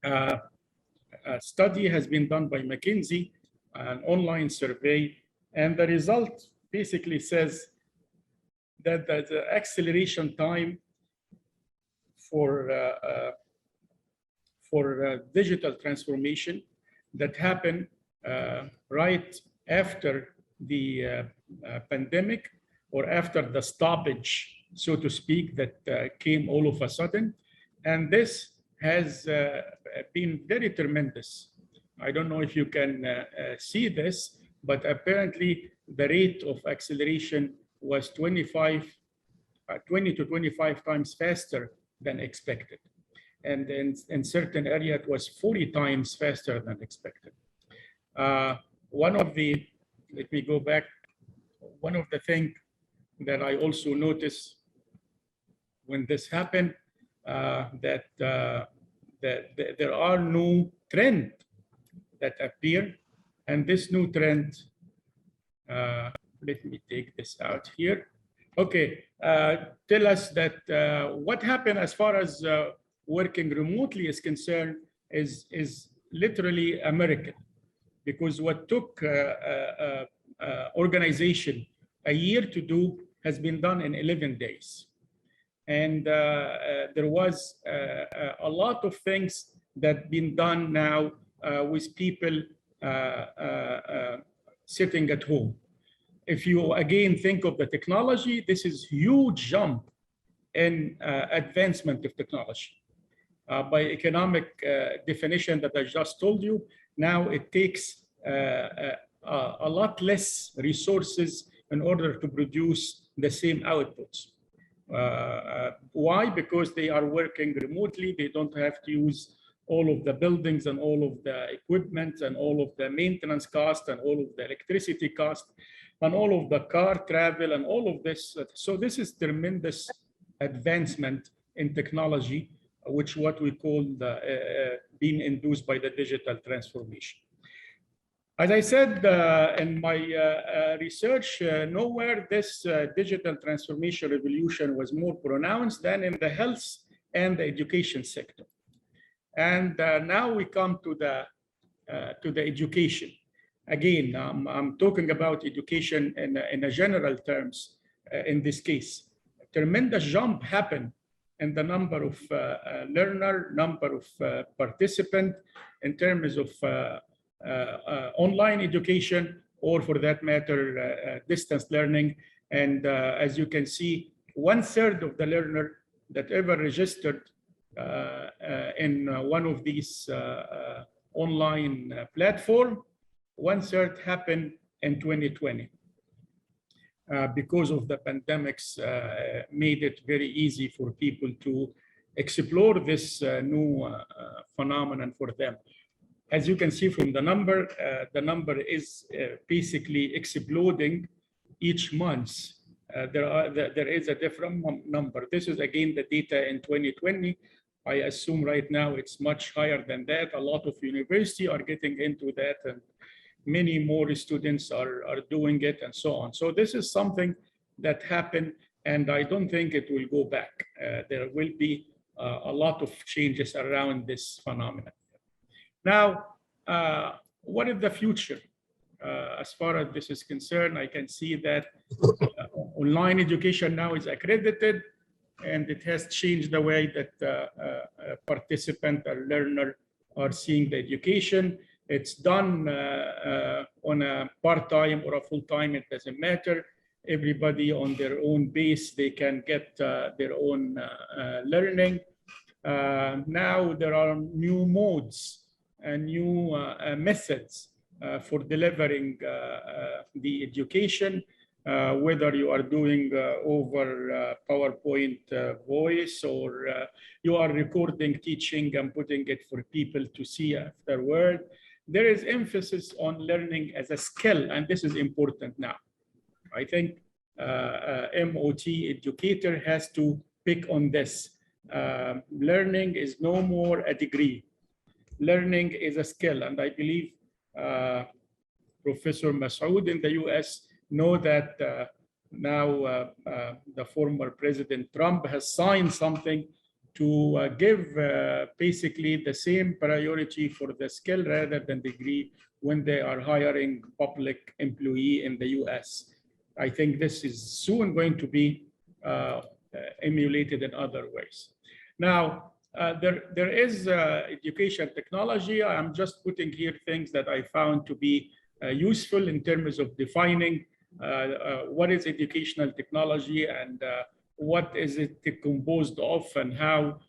a study has been done by McKinsey, an online survey, and the result basically says that the acceleration time for digital transformation that happened right after the pandemic, or after the stoppage, so to speak, that came all of a sudden. And this has been very tremendous. I don't know if you can see this, but apparently the rate of acceleration was 20 to 25 times faster than expected. And in certain areas, it was 40 times faster than expected. One of the, let me go back, one of the things that I also noticed when this happened, that there are new trends that appear And this new trend, let me take this out here. Okay, tell us that what happened as far as working remotely is concerned is literally American, because what took organization a year to do has been done in 11 days. And there was a lot of things that been done now with people sitting at home. If you again think of the technology, this is huge jump in advancement of technology. By economic definition that I just told you, now it takes a lot less resources in order to produce the same outputs. Why? Because they are working remotely. They don't have to use all of the buildings and all of the equipment and all of the maintenance cost and all of the electricity cost and all of the car travel and all of this. So this is tremendous advancement in technology, which what we call being induced by the digital transformation. As I said in my research, nowhere this digital transformation revolution was more pronounced than in the health and the education sector. And now we come to the education. Again, I'm talking about education in a general terms in this case. A tremendous jump happened in the number of learner, number of participant in terms of online education, or for that matter, distance learning. And as you can see, 1/3 of the learner that ever registered in one of these online platform, 1/3 happened in 2020. Because of the pandemics made it very easy for people to explore this new phenomenon for them. As you can see from the number is basically exploding each month. There is a different number. This is again the data in 2020. I assume right now it's much higher than that. A lot of universities are getting into that, and many more students are doing it, and so on. So this is something that happened, and I don't think it will go back. There will be a lot of changes around this phenomenon. Now, what is the future? As far as this is concerned, I can see that online education now is accredited, and it has changed the way that participant or learner are seeing the education. It's done on a part-time or a full-time, it doesn't matter. Everybody on their own base, they can get their own learning. Now there are new modes and new methods for delivering the education, whether you are doing over PowerPoint voice, or you are recording teaching and putting it for people to see afterward. There is emphasis on learning as a skill, and this is important now. I think MOT educator has to pick on this. Learning is no more a degree. Learning is a skill, and I believe Professor Massoud in the US know that now the former President Trump has signed something to give basically the same priority for the skill rather than degree when they are hiring public employee in the US. I think this is soon going to be emulated in other ways. Now, there is education technology. I'm just putting here things that I found to be useful in terms of defining what is educational technology and what is it composed of and how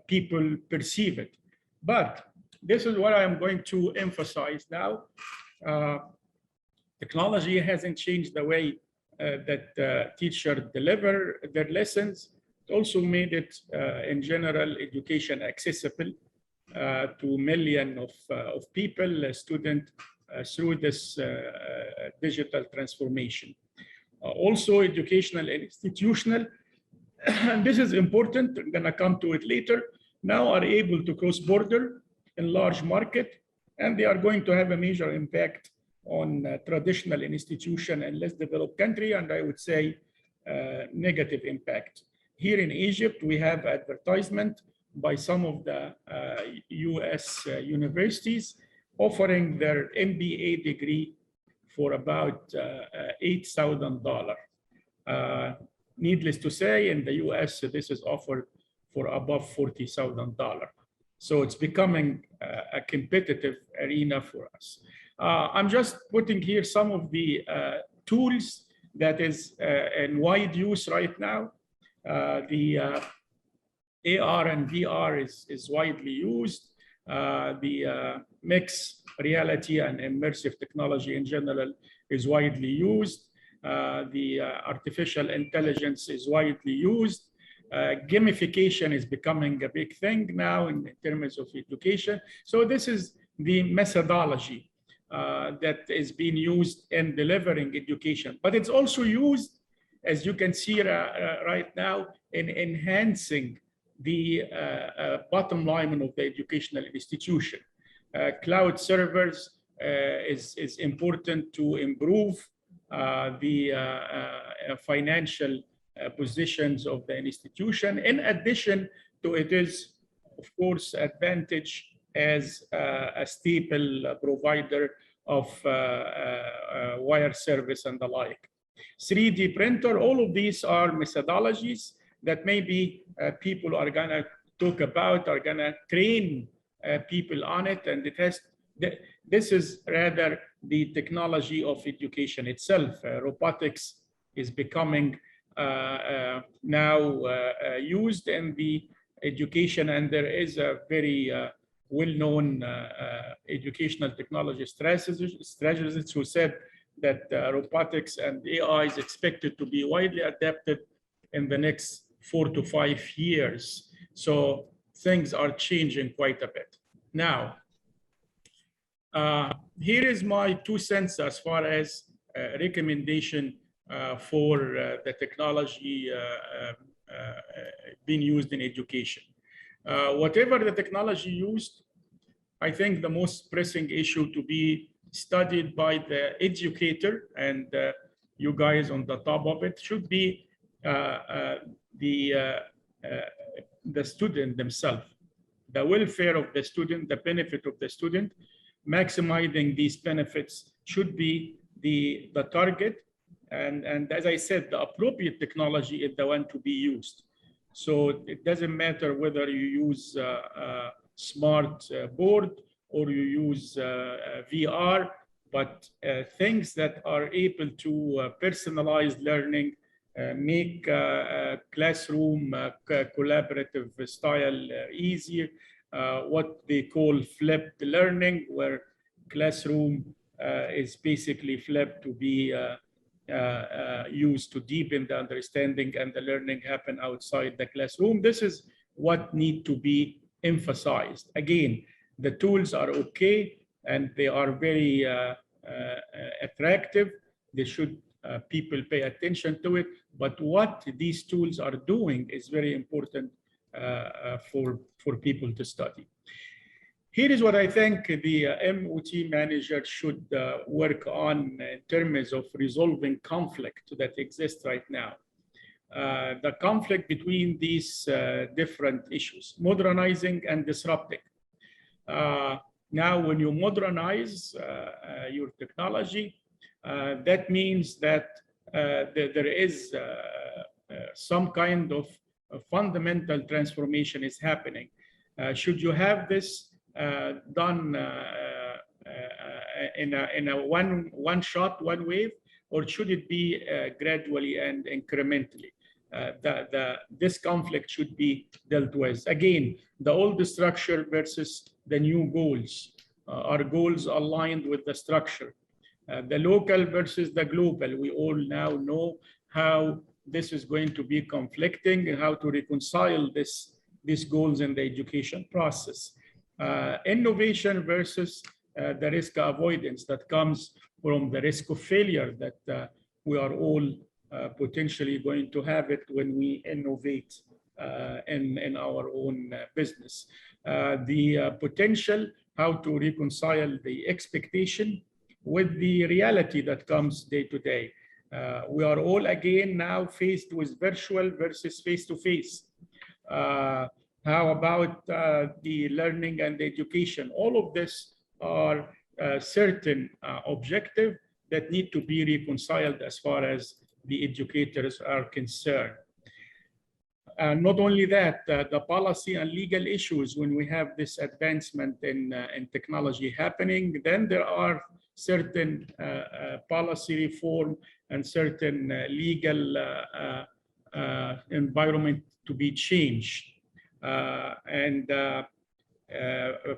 people perceive it. But this is what I'm going to emphasize now. Technology hasn't changed the way that teachers deliver their lessons. It also made it, in general, education accessible to millions of people, students, through this digital transformation. Also educational and institutional, and this is important, I'm gonna come to it later, now are able to cross border in large market, and they are going to have a major impact on traditional institution and less developed country, and I would say negative impact. Here in Egypt, we have advertisement by some of the US universities offering their MBA degree for about $8,000. Needless to say, in the US, this is offered for above $40,000. So it's becoming a competitive arena for us. I'm just putting here some of the tools that is in wide use right now. The AR and VR is widely used. The mixed reality and immersive technology in general is widely used. The artificial intelligence is widely used. Gamification is becoming a big thing now in terms of education. So this is the methodology that is being used in delivering education. But it's also used, as you can see right now, in enhancing the bottom line of the educational institution. Cloud servers is important to improve the financial positions of the institution. In addition to it is, of course, advantage as a staple provider of wire service and the like. 3D printer, all of these are methodologies that maybe people are gonna talk about, are gonna train people on it, and it has, this is rather the technology of education itself. Robotics is becoming now used in the education, and there is a very well-known educational technology strategist who said that robotics and AI is expected to be widely adapted in the next 4 to 5 years. So things are changing quite a bit. Now, here is my 2 cents as far as recommendation for the technology being used in education. Whatever the technology used, I think the most pressing issue to be studied by the educator and you guys on the top of it should be the student themselves, the welfare of the student, the benefit of the student. Maximizing these benefits should be the target. And as I said, the appropriate technology is the one to be used. So it doesn't matter whether you use a smart board or you use VR, but things that are able to personalize learning, make classroom collaborative style easier, what they call flipped learning, where classroom is basically flipped to be used to deepen the understanding and the learning happen outside the classroom. This is what need to be emphasized. Again, the tools are okay and they are very attractive. They should people pay attention to it, but what these tools are doing is very important for people to study. Here is what I think the MOT manager should work on in terms of resolving conflict that exists right now. The conflict between these different issues, modernizing and disrupting. Now, when you modernize your technology, that means that there is some kind of fundamental transformation is happening. Should you have this done in a one shot, one wave, or should it be gradually and incrementally? This conflict should be dealt with. Again, the old structure versus the new goals. Are goals aligned with the structure? The local versus the global. We all now know how this is going to be conflicting and how to reconcile these goals in the education process. Innovation versus the risk avoidance that comes from the risk of failure that we are all potentially going to have it when we innovate in our own business. The potential, how to reconcile the expectation with the reality that comes day to day. We are all again now faced with virtual versus face-to-face. How about the learning and the education? All of this are certain objectives that need to be reconciled as far as the educators are concerned. Not only that, the policy and legal issues, when we have this advancement in technology happening, then there are certain policy reform and certain legal environment to be changed.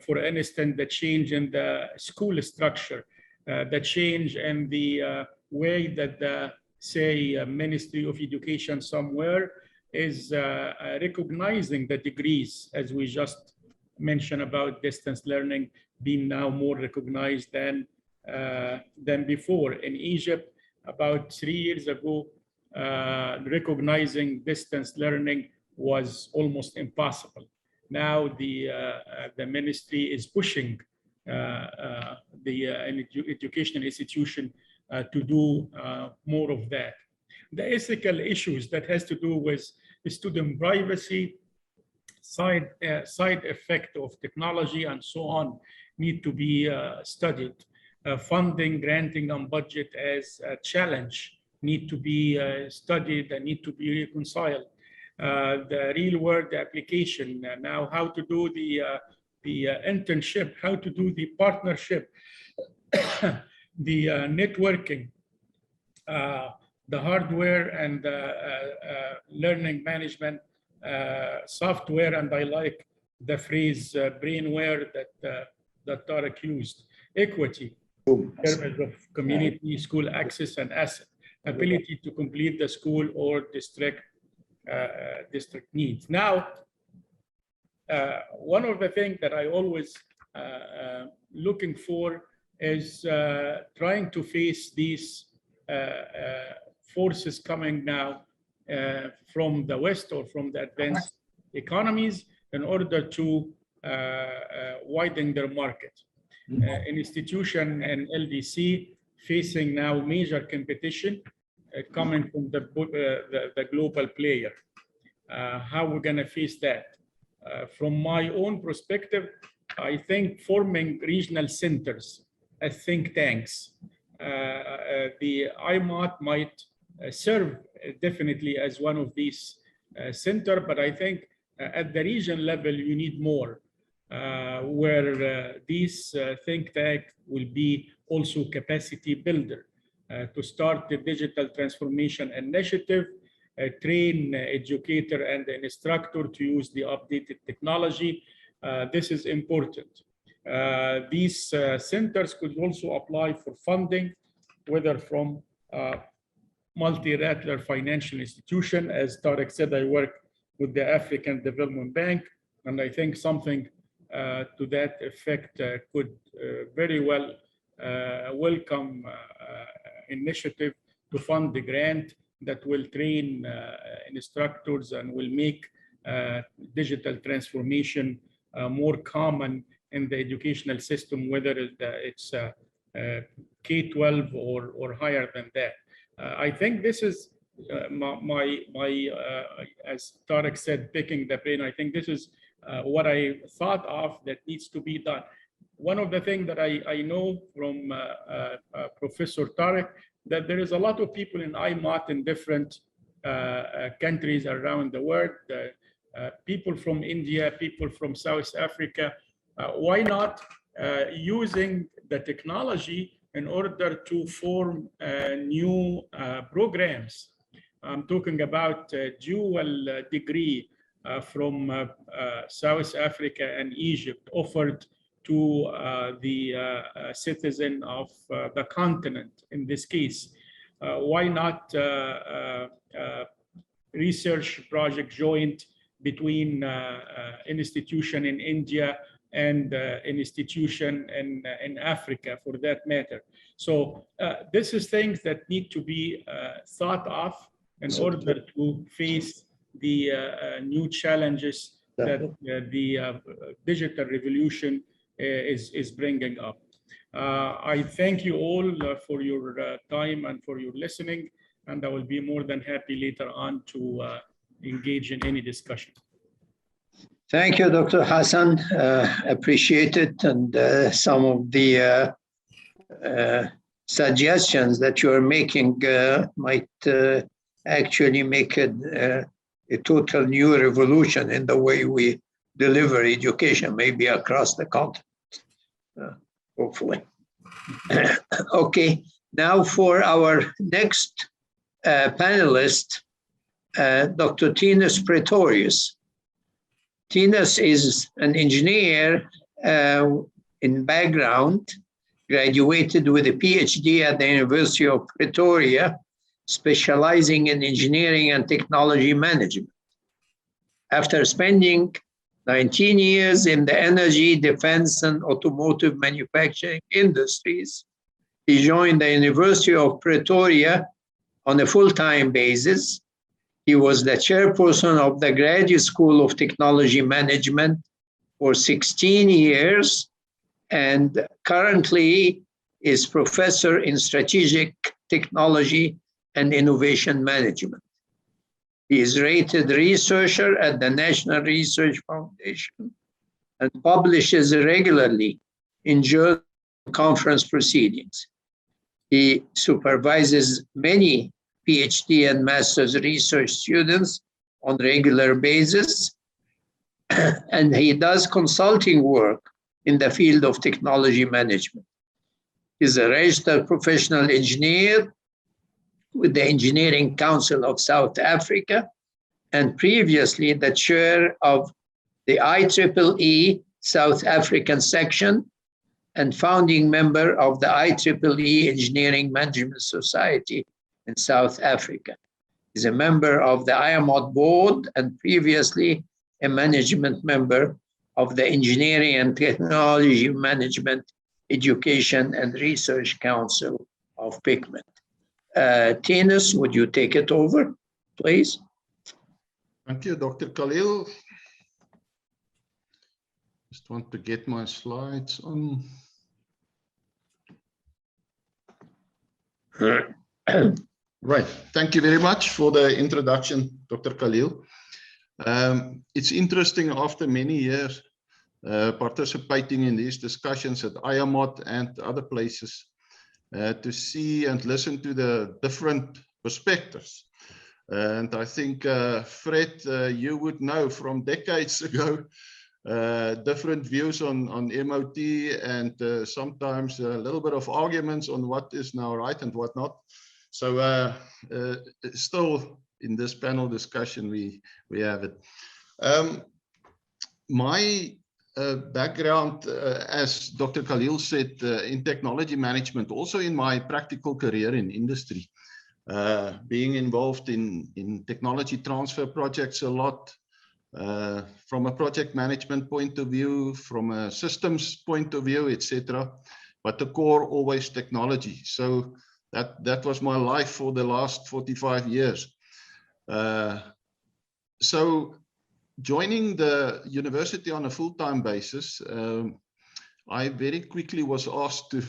For instance, the change in the school structure, the change in the way that the, say, Ministry of Education somewhere is recognizing the degrees, as we just mentioned about distance learning being now more recognized than before. In Egypt, about 3 years ago, recognizing distance learning was almost impossible. Now the ministry is pushing the educational institution to do more of that. The ethical issues that has to do with student privacy, side effect of technology, and so on, need to be studied. Funding, granting, and budget as a challenge need to be studied and need to be reconciled. The real-world application, now how to do the internship, how to do the partnership, the networking, the hardware and learning management software, and I like the phrase brainware that Tarek used. Equity, in terms of community, school access, and asset, ability to complete the school or district needs. Now, one of the things that I always looking for is trying to face these forces coming now from the West or from the advanced economies in order to widen their market. An institution and LDC facing now major competition coming from the global player. How we're going to face that? From my own perspective, I think forming regional centers as think tanks. The Iamot might serve definitely as one of these centers, but I think at the region level, you need more, where these think tank will be also capacity builder to start the digital transformation initiative, train educator and instructor to use the updated technology. This is important. These centers could also apply for funding, whether from multilateral financial institution. As Tarek said, I work with the African Development Bank, and I think something to that effect could very well welcome initiative to fund the grant that will train instructors and will make digital transformation more common in the educational system, whether it's K-12 or higher than that. I think this is as Tarek said, picking the brain. I think this is what I thought of that needs to be done. One of the things that I know from Professor Tarek, that there is a lot of people in Iamot in different countries around the world, people from India, people from South Africa. Why not using the technology in order to form new programs? I'm talking about dual degree from South Africa and Egypt offered to the citizen of the continent in this case. Why not research project joint between institution in India and institution in Africa for that matter? So this is things that need to be thought of in order to face the new challenges that the digital revolution is bringing up. I thank you all for your time and for your listening, and I will be more than happy later on to engage in any discussion. Thank you, Dr. Hassan. Appreciate it. And some of the suggestions that you are making might actually make a total new revolution in the way we deliver education, maybe across the continent, hopefully. Okay, now for our next panelist, Dr. Tinus Pretorius. Tinus is an engineer in background, graduated with a PhD at the University of Pretoria, specializing in engineering and technology management. After spending 19 years in the energy, defense, and automotive manufacturing industries, he joined the University of Pretoria on a full-time basis. He was the chairperson of the Graduate School of Technology Management for 16 years and currently is professor in strategic technology and innovation management. He is rated researcher at the National Research Foundation and publishes regularly in journal conference proceedings. He supervises many PhD and master's research students on a regular basis, and he does consulting work in the field of technology management. He's a registered professional engineer with the Engineering Council of South Africa, and previously the chair of the IEEE South African section and founding member of the IEEE Engineering Management Society in South Africa. He's a member of the Iamot board and previously a management member of the Engineering and Technology Management Education and Research Council of Pigment. Tinus, would you take it over, please? Thank you, Dr. Khalil. Just want to get my slides on. Right. Thank you very much for the introduction, Dr. Khalil. It's interesting after many years participating in these discussions at Iamot and other places to see and listen to the different perspectives. And I think, Fred, you would know from decades ago, different views on MOT and sometimes a little bit of arguments on what is now right and what not. So still in this panel discussion, we have it. My background, as Dr. Khalil said, in technology management, also in my practical career in industry, being involved in technology transfer projects a lot, from a project management point of view, from a systems point of view, etc. But the core always technology. So that was my life for the last 45 years. So joining the university on a full-time basis, I very quickly was asked to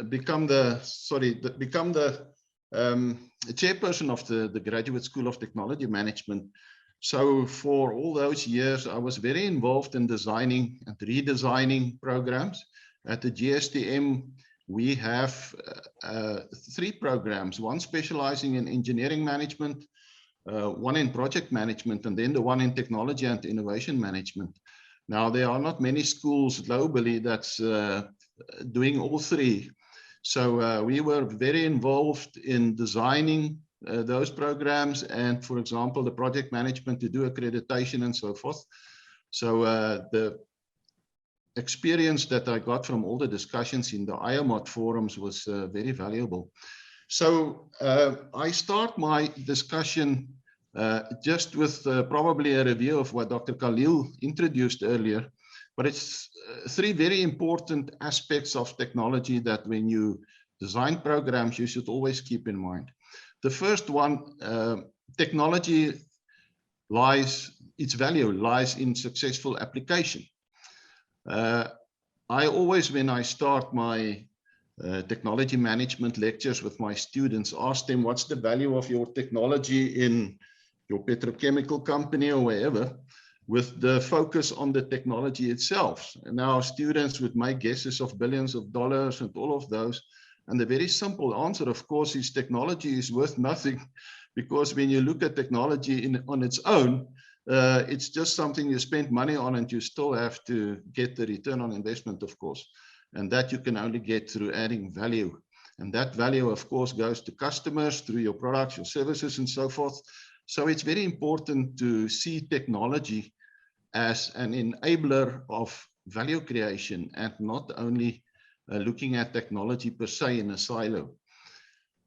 become the chairperson of the Graduate School of Technology Management. So for all those years, I was very involved in designing and redesigning programs. At the GSTM, we have 3 programs, one specializing in engineering management, one in project management, and then the one in technology and innovation management. Now, there are not many schools globally that's doing all 3. So we were very involved in designing those programs and, for example, the project management to do accreditation and so forth. So the experience that I got from all the discussions in the Iamot forums was very valuable. So I start my discussion just with probably a review of what Dr. Khalil introduced earlier, but it's 3 very important aspects of technology that when you design programs, you should always keep in mind. The first one, technology its value lies in successful application. I always, when I start my technology management lectures with my students, ask them what's the value of your technology in your petrochemical company or wherever, with the focus on the technology itself. And now students would make guesses of billions of dollars and all of those. And the very simple answer, of course, is technology is worth nothing, because when you look at technology on its own, it's just something you spend money on and you still have to get the return on investment, of course. And that you can only get through adding value. And that value, of course, goes to customers through your products, your services, and so forth. So it's very important to see technology as an enabler of value creation and not only looking at technology per se in a silo.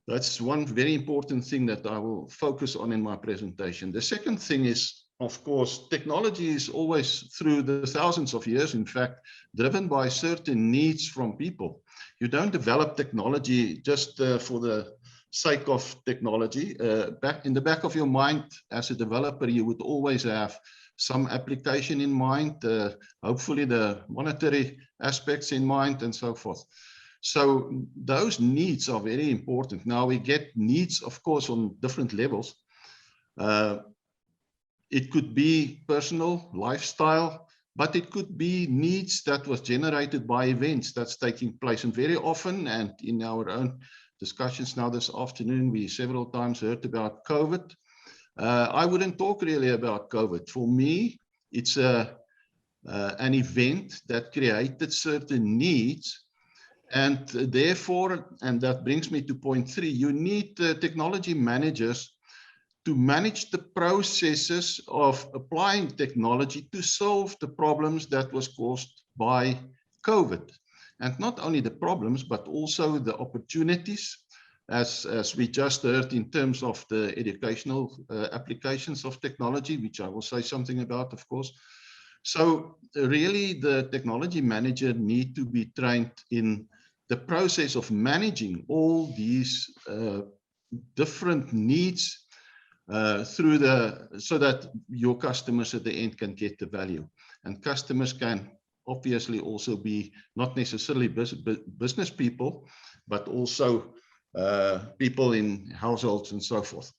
That's one very important thing that I will focus on in my presentation. The second thing is, of course, technology is always, through the thousands of years, in fact, driven by certain needs from people. You don't develop technology just for the sake of technology. Back in the back of your mind, as a developer, you would always have some application in mind, hopefully the monetary aspects in mind, and so forth. So those needs are very important. Now we get needs, of course, on different levels. It could be personal, lifestyle, but it could be needs that was generated by events that's taking place. And very often, and in our own discussions now this afternoon, we several times heard about COVID. I wouldn't talk really about COVID. For me, it's an event that created certain needs. And therefore, and that brings me to point 3, you need technology managers to manage the processes of applying technology to solve the problems that was caused by COVID. And not only the problems, but also the opportunities, as we just heard in terms of the educational applications of technology, which I will say something about, of course. So really the technology manager need to be trained in the process of managing all these different needs so that your customers at the end can get the value. And customers can obviously also be not necessarily business people, but also people in households and so forth.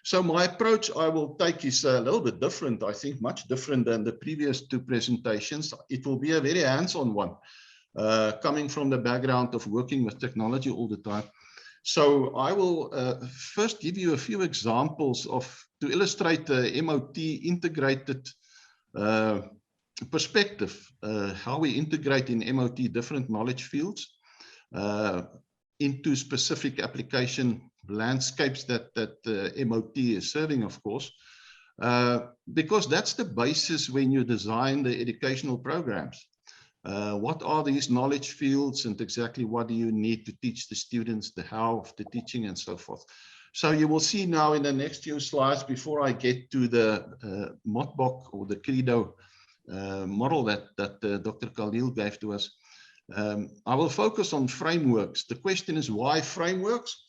So my approach I will take is a little bit different, I think much different than the previous 2 presentations. It will be a very hands-on one, coming from the background of working with technology all the time. So I will first give you a few examples to illustrate the MOT integrated perspective, how we integrate in MOT different knowledge fields into specific application landscapes that MOT is serving, of course, because that's the basis when you design the educational programs. What are these knowledge fields and exactly what do you need to teach the students, the how of the teaching and so forth. So you will see now in the next few slides, before I get to the Motbok or the Credo model that Dr. Khalil gave to us, I will focus on frameworks. The question is why frameworks?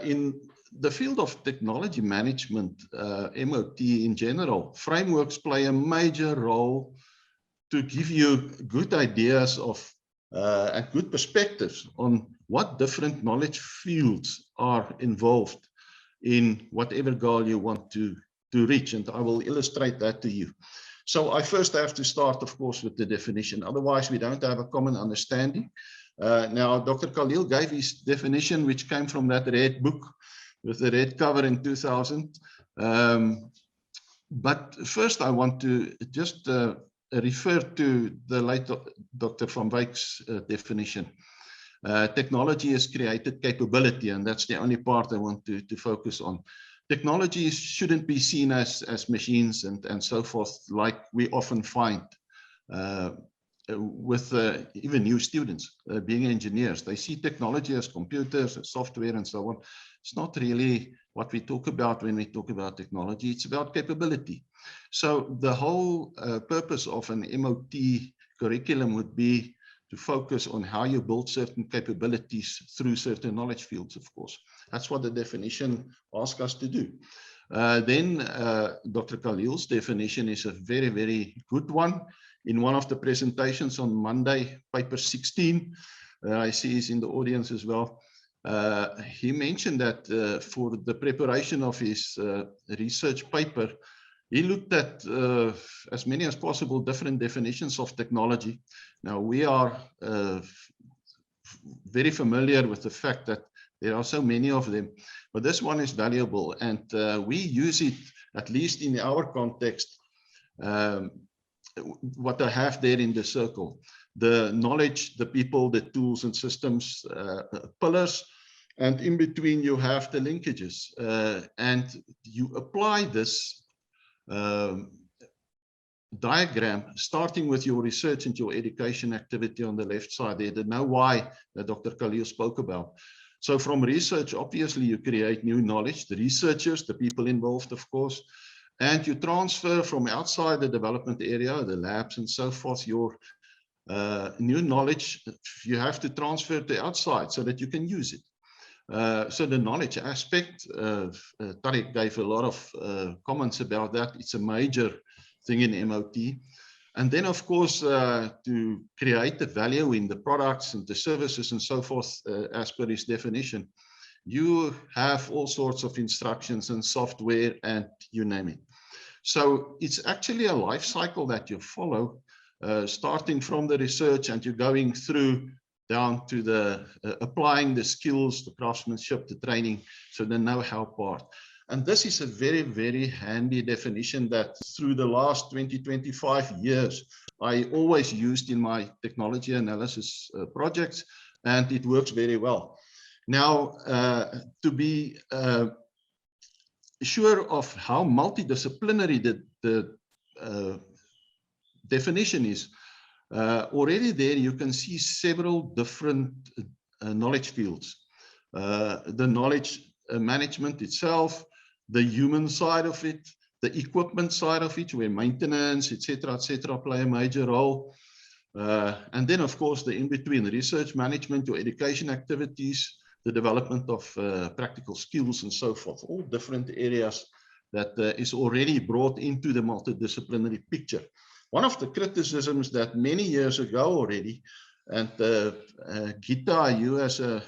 In the field of technology management, MOT in general, frameworks play a major role to give you good ideas of and good perspectives on what different knowledge fields are involved in whatever goal you want to reach. And I will illustrate that to you. So I first have to start, of course, with the definition. Otherwise, we don't have a common understanding. Now, Dr. Khalil gave his definition, which came from that red book with the red cover in 2000. But first, I want to just refer to the late Dr. Van Wyck's definition. Technology has created capability, and that's the only part I want to focus on. Technology shouldn't be seen as machines and so forth, like we often find with even new students being engineers. They see technology as computers and software and so on. It's not really what we talk about when we talk about technology. It's about capability. So the whole purpose of an MOT curriculum would be to focus on how you build certain capabilities through certain knowledge fields, of course. That's what the definition asks us to do. Then Dr. Khalil's definition is a very, very good one. in one of the presentations on Monday, paper 16, I see he's in the audience as well. He mentioned that for the preparation of his research paper, he looked at as many as possible different definitions of technology. Now, we are very familiar with the fact that there are so many of them, but this one is valuable, and we use it, at least in our context, what I have there in the circle: the knowledge, the people, the tools and systems pillars, and in between you have the linkages, and you apply this diagram starting with your research and your education activity on the left side there, the know why that Dr. Khalil spoke about. So from research, obviously you create new knowledge, the researchers, the people involved, of course, and you transfer from outside the development area, the labs and so forth, your new knowledge you have to transfer to outside so that you can use it. So the knowledge aspect, Tariq gave a lot of comments about that. It's a major thing in MOT. And then, of course, to create the value in the products and the services and so forth, as per his definition, you have all sorts of instructions and software and you name it. So it's actually a life cycle that you follow, starting from the research and you're going through down to the applying the skills, the craftsmanship, the training, so the know-how part. And this is a very, very handy definition that through the last 20, 25 years, I always used in my technology analysis projects, and it works very well. Now, to be sure of how multidisciplinary the definition is, already there you can see several different knowledge fields. The knowledge management itself, the human side of it, the equipment side of it, where maintenance, etc., play a major role. And then, of course, the in-between, research management, your education activities, the development of practical skills and so forth, all different areas that is already brought into the multidisciplinary picture. One of the criticisms that many years ago already, and Gita, you as a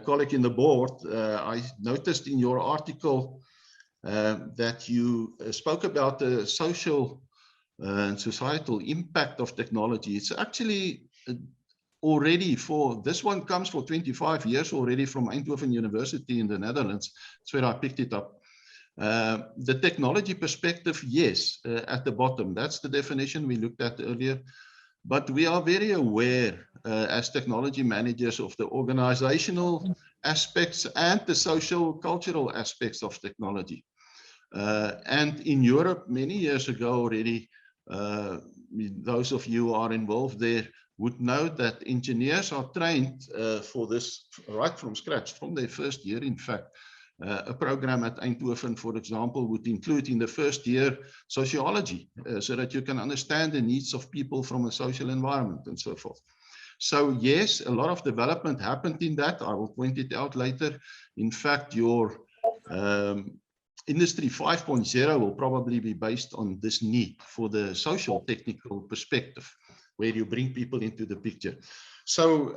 colleague in the board, I noticed in your article that you spoke about the social and societal impact of technology. It's actually already for, this one comes for 25 years already from Eindhoven University in the Netherlands. That's where I picked it up. The technology perspective, yes, at the bottom, that's the definition we looked at earlier. But we are very aware as technology managers of the organizational aspects and the social cultural aspects of technology. And in Europe, many years ago already, those of you who are involved there would know that engineers are trained for this right from scratch, from their first year, in fact. A program at Eindhoven, for example, would include in the first year sociology, so that you can understand the needs of people from a social environment and so forth. So yes, a lot of development happened in that. I will point it out later. In fact, your Industry 5.0 will probably be based on this need for the social technical perspective, where you bring people into the picture. So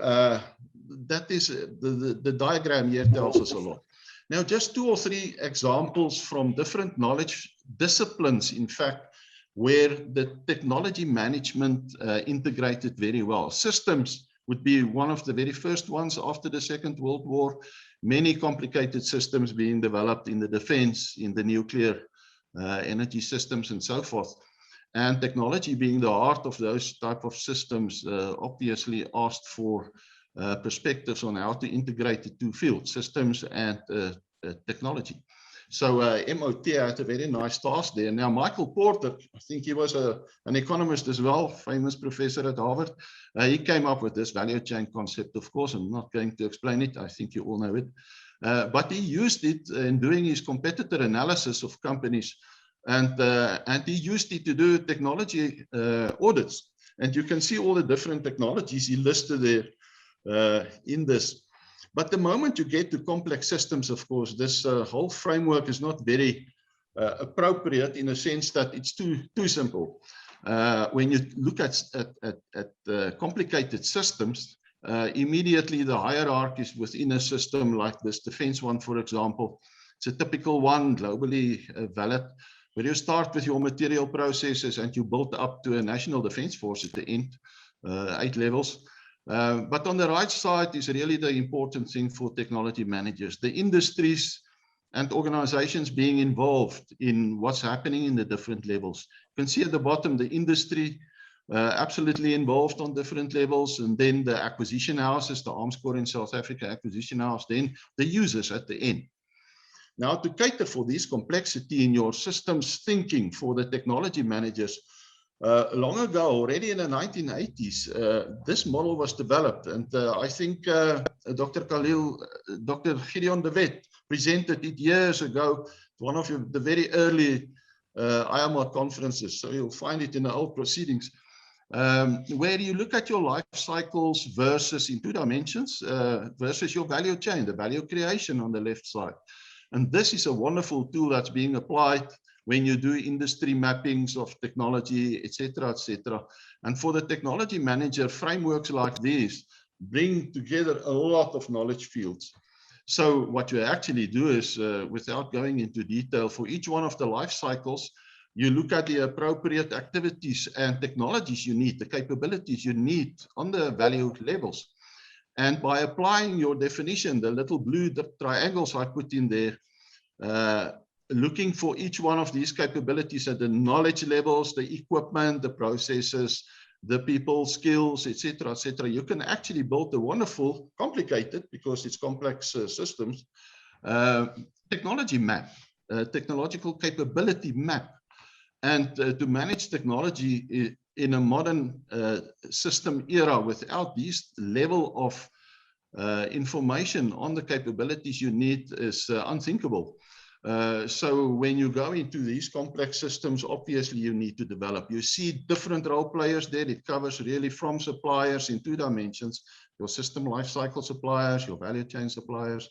that is the diagram here tells us a lot. Now, just 2 or 3 examples from different knowledge disciplines, in fact, where the technology management integrated very well. Systems would be one of the very first ones after the Second World War. Many complicated systems being developed in the defense, in the nuclear energy systems and so forth. And technology being the heart of those type of systems, obviously asked for perspectives on how to integrate the 2 fields, systems and technology. So MOT had a very nice task there. Now, Michael Porter, I think he was an economist as well, famous professor at Harvard. He came up with this value chain concept, of course. I'm not going to explain it. I think you all know it. But he used it in doing his competitor analysis of companies. And he used it to do technology audits. And you can see all the different technologies he listed there in this. But the moment you get to complex systems, of course, this whole framework is not very appropriate in a sense that it's too simple. When you look at complicated systems, immediately the hierarchies within a system like this defense one, for example, it's a typical one, globally valid, where you start with your material processes and you build up to a national defense force at the end, 8 levels. But on the right side is really the important thing for technology managers, the industries and organizations being involved in what's happening in the different levels. You can see at the bottom, the industry absolutely involved on different levels, and then the acquisition houses, the Arms Corps in South Africa acquisition house, then the users at the end. Now, to cater for this complexity in your systems thinking for the technology managers, long ago, already in the 1980s, this model was developed. And I think Dr. Gideon de Wet presented it years ago at one of the very early Iamot conferences. So you'll find it in the old proceedings, where you look at your life cycles versus in 2 dimensions versus your value chain, the value creation on the left side. And this is a wonderful tool that's being applied when you do industry mappings of technology, etc., etc. And for the technology manager, frameworks like these bring together a lot of knowledge fields. So what you actually do is, without going into detail, for each one of the life cycles, you look at the appropriate activities and technologies you need, the capabilities you need on the value levels. And by applying your definition, the little blue triangles I put in there, looking for each one of these capabilities at the knowledge levels, the equipment, the processes, the people, skills, etc., etc., you can actually build a wonderful, complicated, because it's complex systems, technology map, technological capability map. And to manage technology in a modern system era without this level of information on the capabilities you need is unthinkable. So when you go into these complex systems, obviously you need to develop. You see different role players there. It covers really from suppliers in 2 dimensions, your system lifecycle suppliers, your value chain suppliers,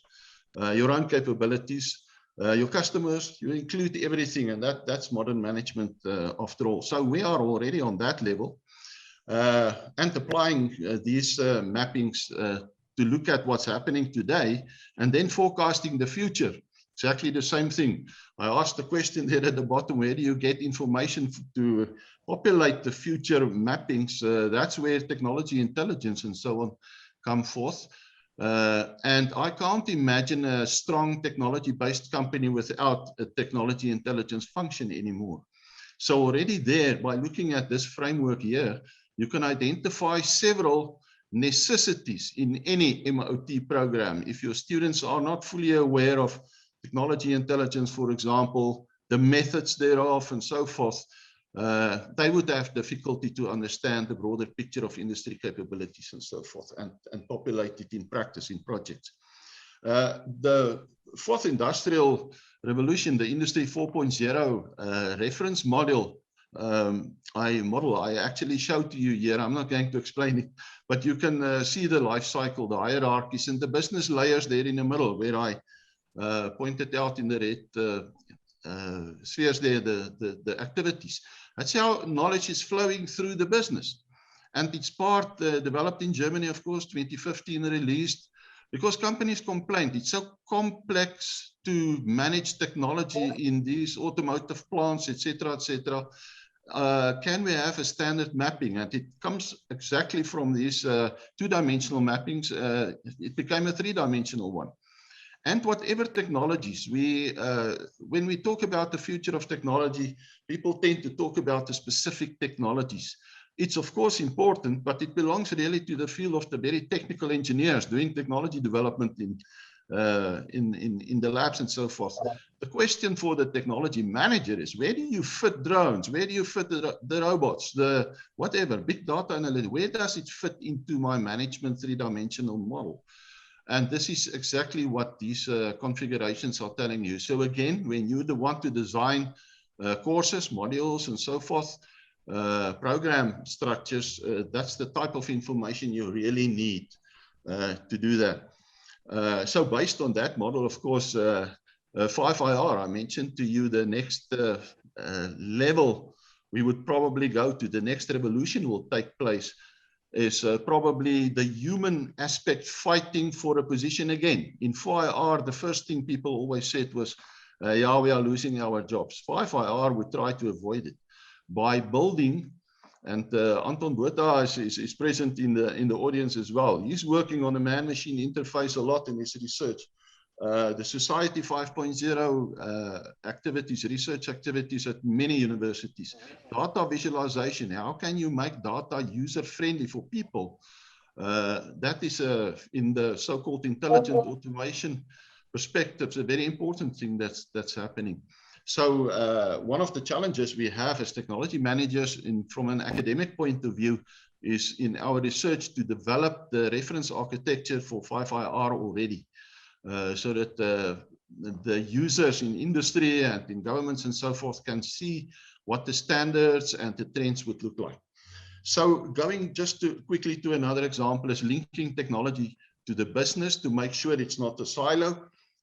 your own capabilities, your customers. You include everything, and that's modern management after all. So we are already on that level and applying these mappings to look at what's happening today and then forecasting the future. Exactly the same thing. I asked the question there at the bottom, where do you get information to populate the future mappings? That's where technology intelligence and so on come forth. And I can't imagine a strong technology-based company without a technology intelligence function anymore. So already there, by looking at this framework here, you can identify several necessities in any MOT program. If your students are not fully aware of technology intelligence, for example, the methods thereof and so forth, they would have difficulty to understand the broader picture of industry capabilities and so forth and populate it in practice, in projects. The 4th industrial revolution, the Industry 4.0 reference model, I actually showed to you here. I'm not going to explain it, but you can see the life cycle, the hierarchies, and the business layers there in the middle, where I pointed out in the red spheres there, the activities. That's how knowledge is flowing through the business. And it's part developed in Germany, of course, 2015 released, because companies complained it's so complex to manage technology in these automotive plants, etc., etc. Can we have a standard mapping? And it comes exactly from these 2-dimensional mappings. It became a 3-dimensional one. And whatever technologies, when we talk about the future of technology, people tend to talk about the specific technologies. It's of course important, but it belongs really to the field of the very technical engineers doing technology development in the labs and so forth. The question for the technology manager is, where do you fit drones? Where do you fit the robots, the whatever, big data analytics? Where does it fit into my management 3-dimensional model? And this is exactly what these configurations are telling you. So again, when you want to design courses, modules, and so forth, program structures, that's the type of information you really need to do that. So based on that model, of course, 5IR, I mentioned to you the next level, we would probably go to the next revolution will take place is probably the human aspect fighting for a position again. In 4IR, the first thing people always said was, yeah, we are losing our jobs. 5IR would try to avoid it by building, and Anton Botha is present in the audience as well. He's working on a man-machine interface a lot in his research. The Society 5.0 activities, research activities at many universities. Data visualization, how can you make data user-friendly for people? That is in the so-called intelligent automation perspectives, a very important thing that's happening. So one of the challenges we have as technology managers from an academic point of view is in our research to develop the reference architecture for 5IR already. So that the users in industry and in governments and so forth can see what the standards and the trends would look like. So going just quickly to another example is linking technology to the business to make sure it's not a silo.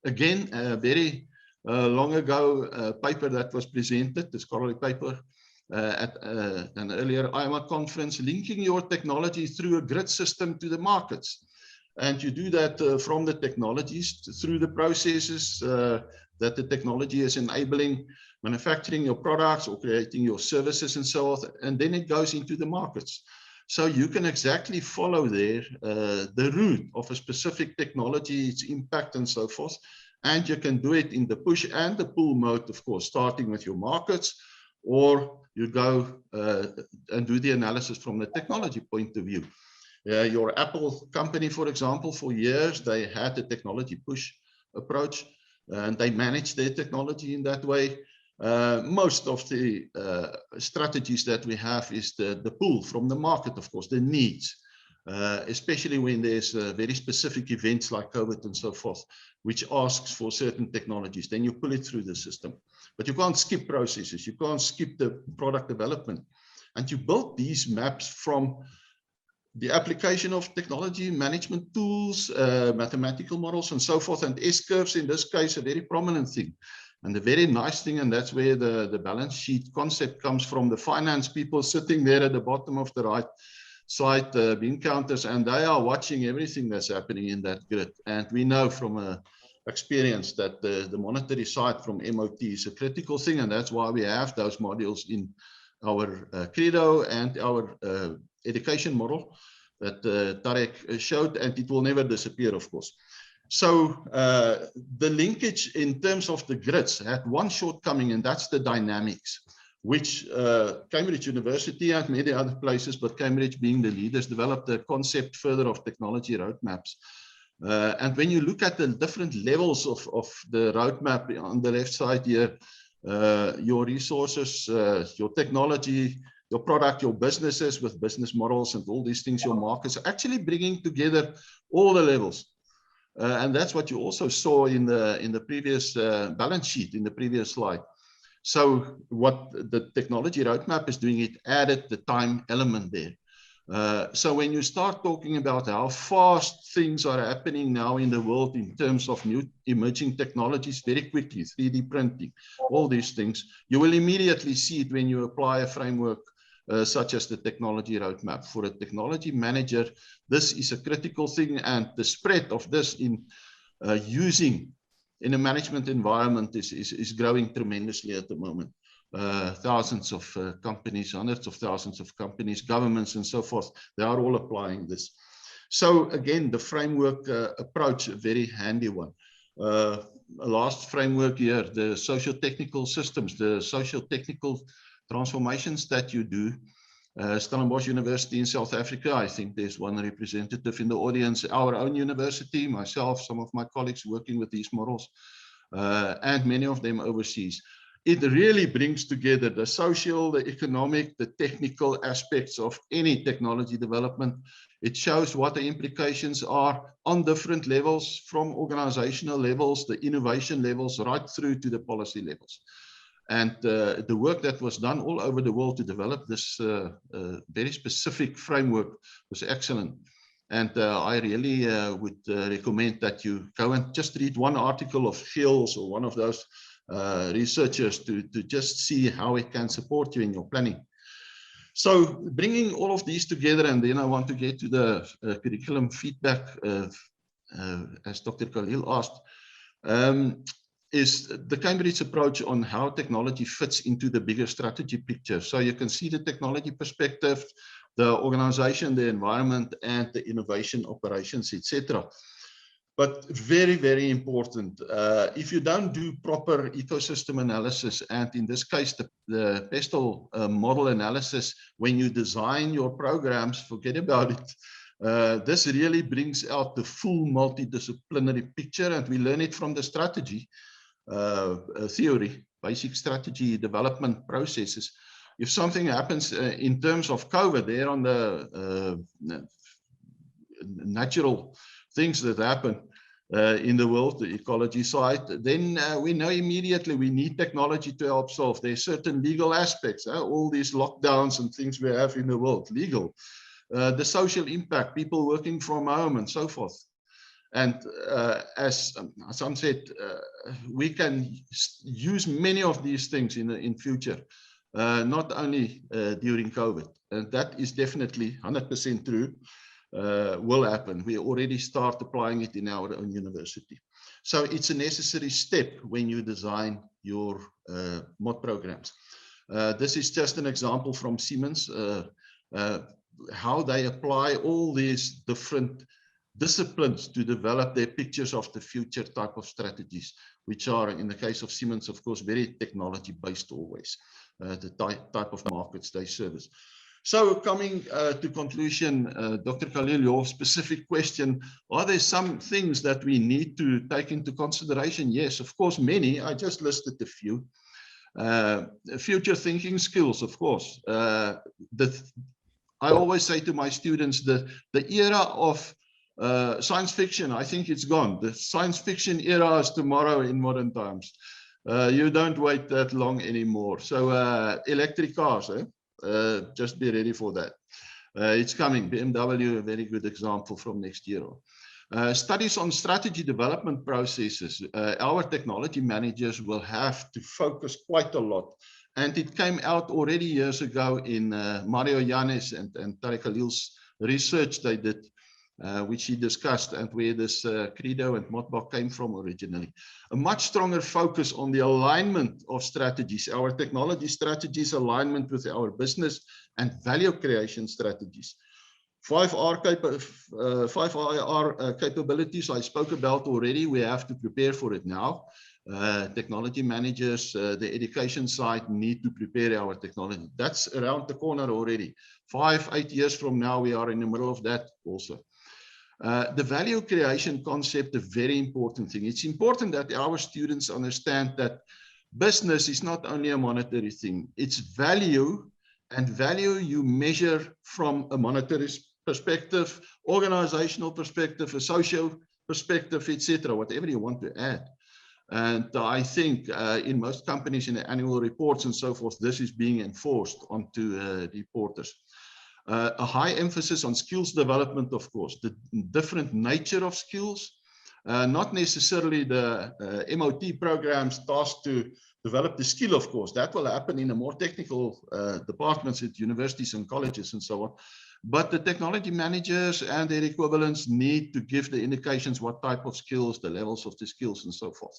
Again, a very long ago paper that was presented, the scholarly paper at an earlier Iamot conference, linking your technology through a grid system to the markets. And you do that from the technologies through the processes that the technology is enabling, manufacturing your products or creating your services and so on. And then it goes into the markets. So you can exactly follow there the route of a specific technology, its impact and so forth. And you can do it in the push and the pull mode, of course, starting with your markets, or you go and do the analysis from the technology point of view. Your Apple company, for example, for years, they had the technology push approach, and they managed their technology in that way. Most of the strategies that we have is the pull from the market, of course, the needs, especially when there's very specific events like COVID and so forth, which asks for certain technologies. Then you pull it through the system. But you can't skip processes. You can't skip the product development. And you build these maps from the application of technology management tools, mathematical models and so forth, and S-curves in this case, a very prominent thing. And the very nice thing, and that's where the balance sheet concept comes from, the finance people sitting there at the bottom of the right side, bean counters, and they are watching everything that's happening in that grid. And we know from experience that the monetary side from MOT is a critical thing, and that's why we have those modules in our credo and our education model that Tarek showed, and it will never disappear, of course. So the linkage in terms of the grids had one shortcoming, and that's the dynamics, which Cambridge University and many other places, but Cambridge being the leaders, developed the concept further of technology roadmaps. And when you look at the different levels of the roadmap on the left side here, your resources, your technology, your product, your businesses with business models and all these things, your markets, are actually bringing together all the levels. And that's what you also saw in the previous balance sheet, in the previous slide. So what the technology roadmap is doing, it added the time element there. So when you start talking about how fast things are happening now in the world in terms of new emerging technologies very quickly, 3D printing, all these things, you will immediately see it when you apply a framework such as the technology roadmap. For a technology manager, this is a critical thing, and the spread of this in using in a management environment is growing tremendously at the moment. Thousands of companies, hundreds of thousands of companies, governments and so forth, they are all applying this. So again, the framework approach, a very handy one. Last framework here, the socio-technical systems, the socio-technical transformations that you do. Stellenbosch University in South Africa, I think there's one representative in the audience, our own university, myself, some of my colleagues working with these models, and many of them overseas. It really brings together the social, the economic, the technical aspects of any technology development. It shows what the implications are on different levels, from organizational levels, the innovation levels, right through to the policy levels. And the work that was done all over the world to develop this very specific framework was excellent. And I really would recommend that you go and just read one article of Hills or one of those researchers to just see how it can support you in your planning. So bringing all of these together, and then I want to get to the curriculum feedback, as Dr. Khalil asked, is the Cambridge approach on how technology fits into the bigger strategy picture. So you can see the technology perspective, the organization, the environment, and the innovation operations, etc. But very, very important, if you don't do proper ecosystem analysis, and in this case, the PESTEL model analysis, when you design your programs, forget about it. This really brings out the full multidisciplinary picture, and we learn it from the strategy theory, basic strategy development processes. If something happens in terms of COVID, there on the natural things that happen in the world, the ecology side, then we know immediately we need technology to help solve. There's certain legal aspects, all these lockdowns and things we have in the world, legal. The social impact, people working from home and so forth. And as Hassan said, we can use many of these things in future, not only during COVID. And that is definitely 100% true. Will happen. We already start applying it in our own university. So it's a necessary step when you design your mod programs. This is just an example from Siemens, how they apply all these different disciplines to develop their pictures of the future type of strategies, which are, in the case of Siemens, of course, very technology based always, the type of markets they service. So coming to conclusion, Dr. Khalil, your specific question, are there some things that we need to take into consideration? Yes, of course, many. I just listed a few. Future thinking skills, of course. I always say to my students, the era of science fiction, I think it's gone. The science fiction era is tomorrow in modern times. You don't wait that long anymore. So electric cars, just be ready for that. It's coming. BMW, a very good example from next year. Studies on strategy development processes. Our technology managers will have to focus quite a lot. And it came out already years ago in Mario Yanes and Tariq Khalil's research they did, which he discussed, and where this credo and Motbach came from originally. A much stronger focus on the alignment of strategies, our technology strategies, alignment with our business and value creation strategies. 5R capabilities I spoke about already. We have to prepare for it now. Technology managers, the education side need to prepare our technology. That's around the corner already. 5-8 years from now, we are in the middle of that also. The value creation concept, a very important thing. It's important that our students understand that business is not only a monetary thing. It's value, and value you measure from a monetary perspective, organizational perspective, a social perspective, etc., whatever you want to add. And I think in most companies, in the annual reports and so forth, this is being enforced onto reporters. A high emphasis on skills development, of course, the different nature of skills, not necessarily the MOT programs tasked to develop the skill, of course. That will happen in a more technical departments at universities and colleges and so on. But the technology managers and their equivalents need to give the indications what type of skills, the levels of the skills and so forth.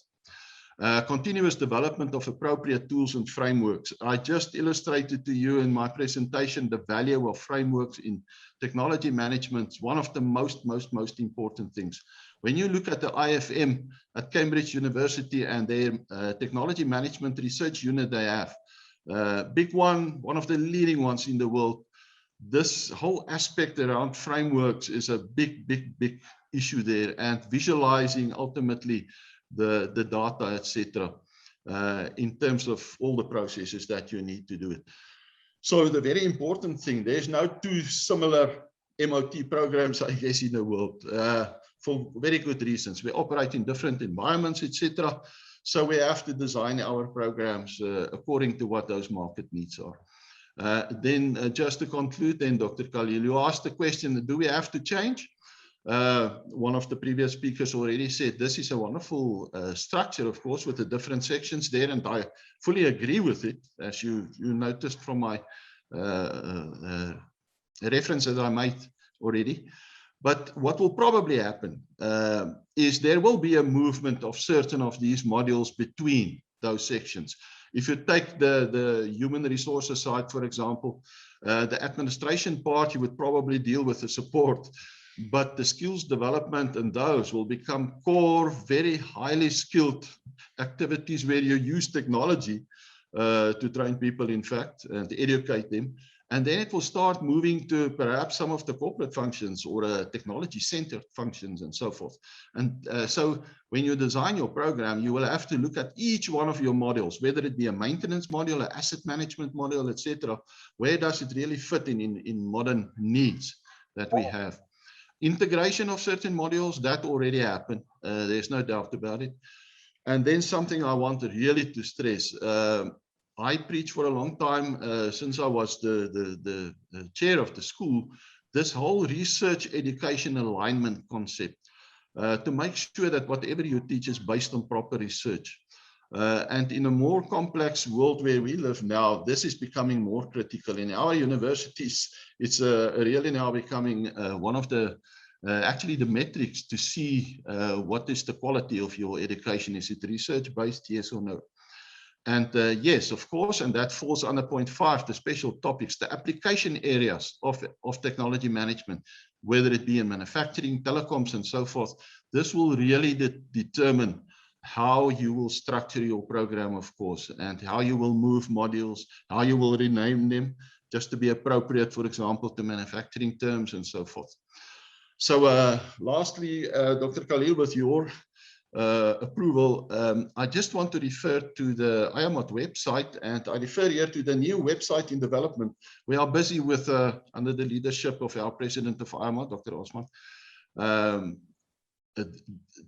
Continuous development of appropriate tools and frameworks. I just illustrated to you in my presentation the value of frameworks in technology management. One of the most important things. When you look at the IFM at Cambridge University and their technology management research unit they have, big one of the leading ones in the world. This whole aspect around frameworks is a big issue there, and visualizing ultimately the data, etc., in terms of all the processes that you need to do it. So the very important thing, there's no two similar MOT programs, I guess, in the world, for very good reasons. We operate in different environments, etc. So we have to design our programs according to what those market needs are. Then just to conclude then, Dr. Khalil, you asked the question, do we have to change? One of the previous speakers already said this is a wonderful structure, of course, with the different sections there, and I fully agree with it, as you noticed from my reference that I made already. But what will probably happen is there will be a movement of certain of these modules between those sections. If you take the human resources side, for example, the administration part, you would probably deal with the support, but the skills development and those will become core, very highly skilled activities where you use technology to train people, in fact, and to educate them. And then it will start moving to perhaps some of the corporate functions or technology-centered functions and so forth. And so when you design your program, you will have to look at each one of your modules, whether it be a maintenance module, an asset management module, etc. Where does it really fit in modern needs that we have? Integration of certain modules, that already happened. There's no doubt about it. And then something I wanted really to stress. I preached for a long time, since I was the chair of the school, this whole research education alignment concept, to make sure that whatever you teach is based on proper research. And in a more complex world where we live now, this is becoming more critical. In our universities, it's really now becoming one of the actually the metrics to see what is the quality of your education. Is it research-based, yes or no? And yes, of course, and that falls under point 5, the special topics, the application areas of technology management, whether it be in manufacturing, telecoms, and so forth. This will really determine how you will structure your program, of course, and how you will move modules, how you will rename them, just to be appropriate, for example, to manufacturing terms and so forth. So lastly, Dr. Khalil, with your approval, I just want to refer to the Iamot website, and I refer here to the new website in development. We are busy with, under the leadership of our president of Iamot, Dr. Osman,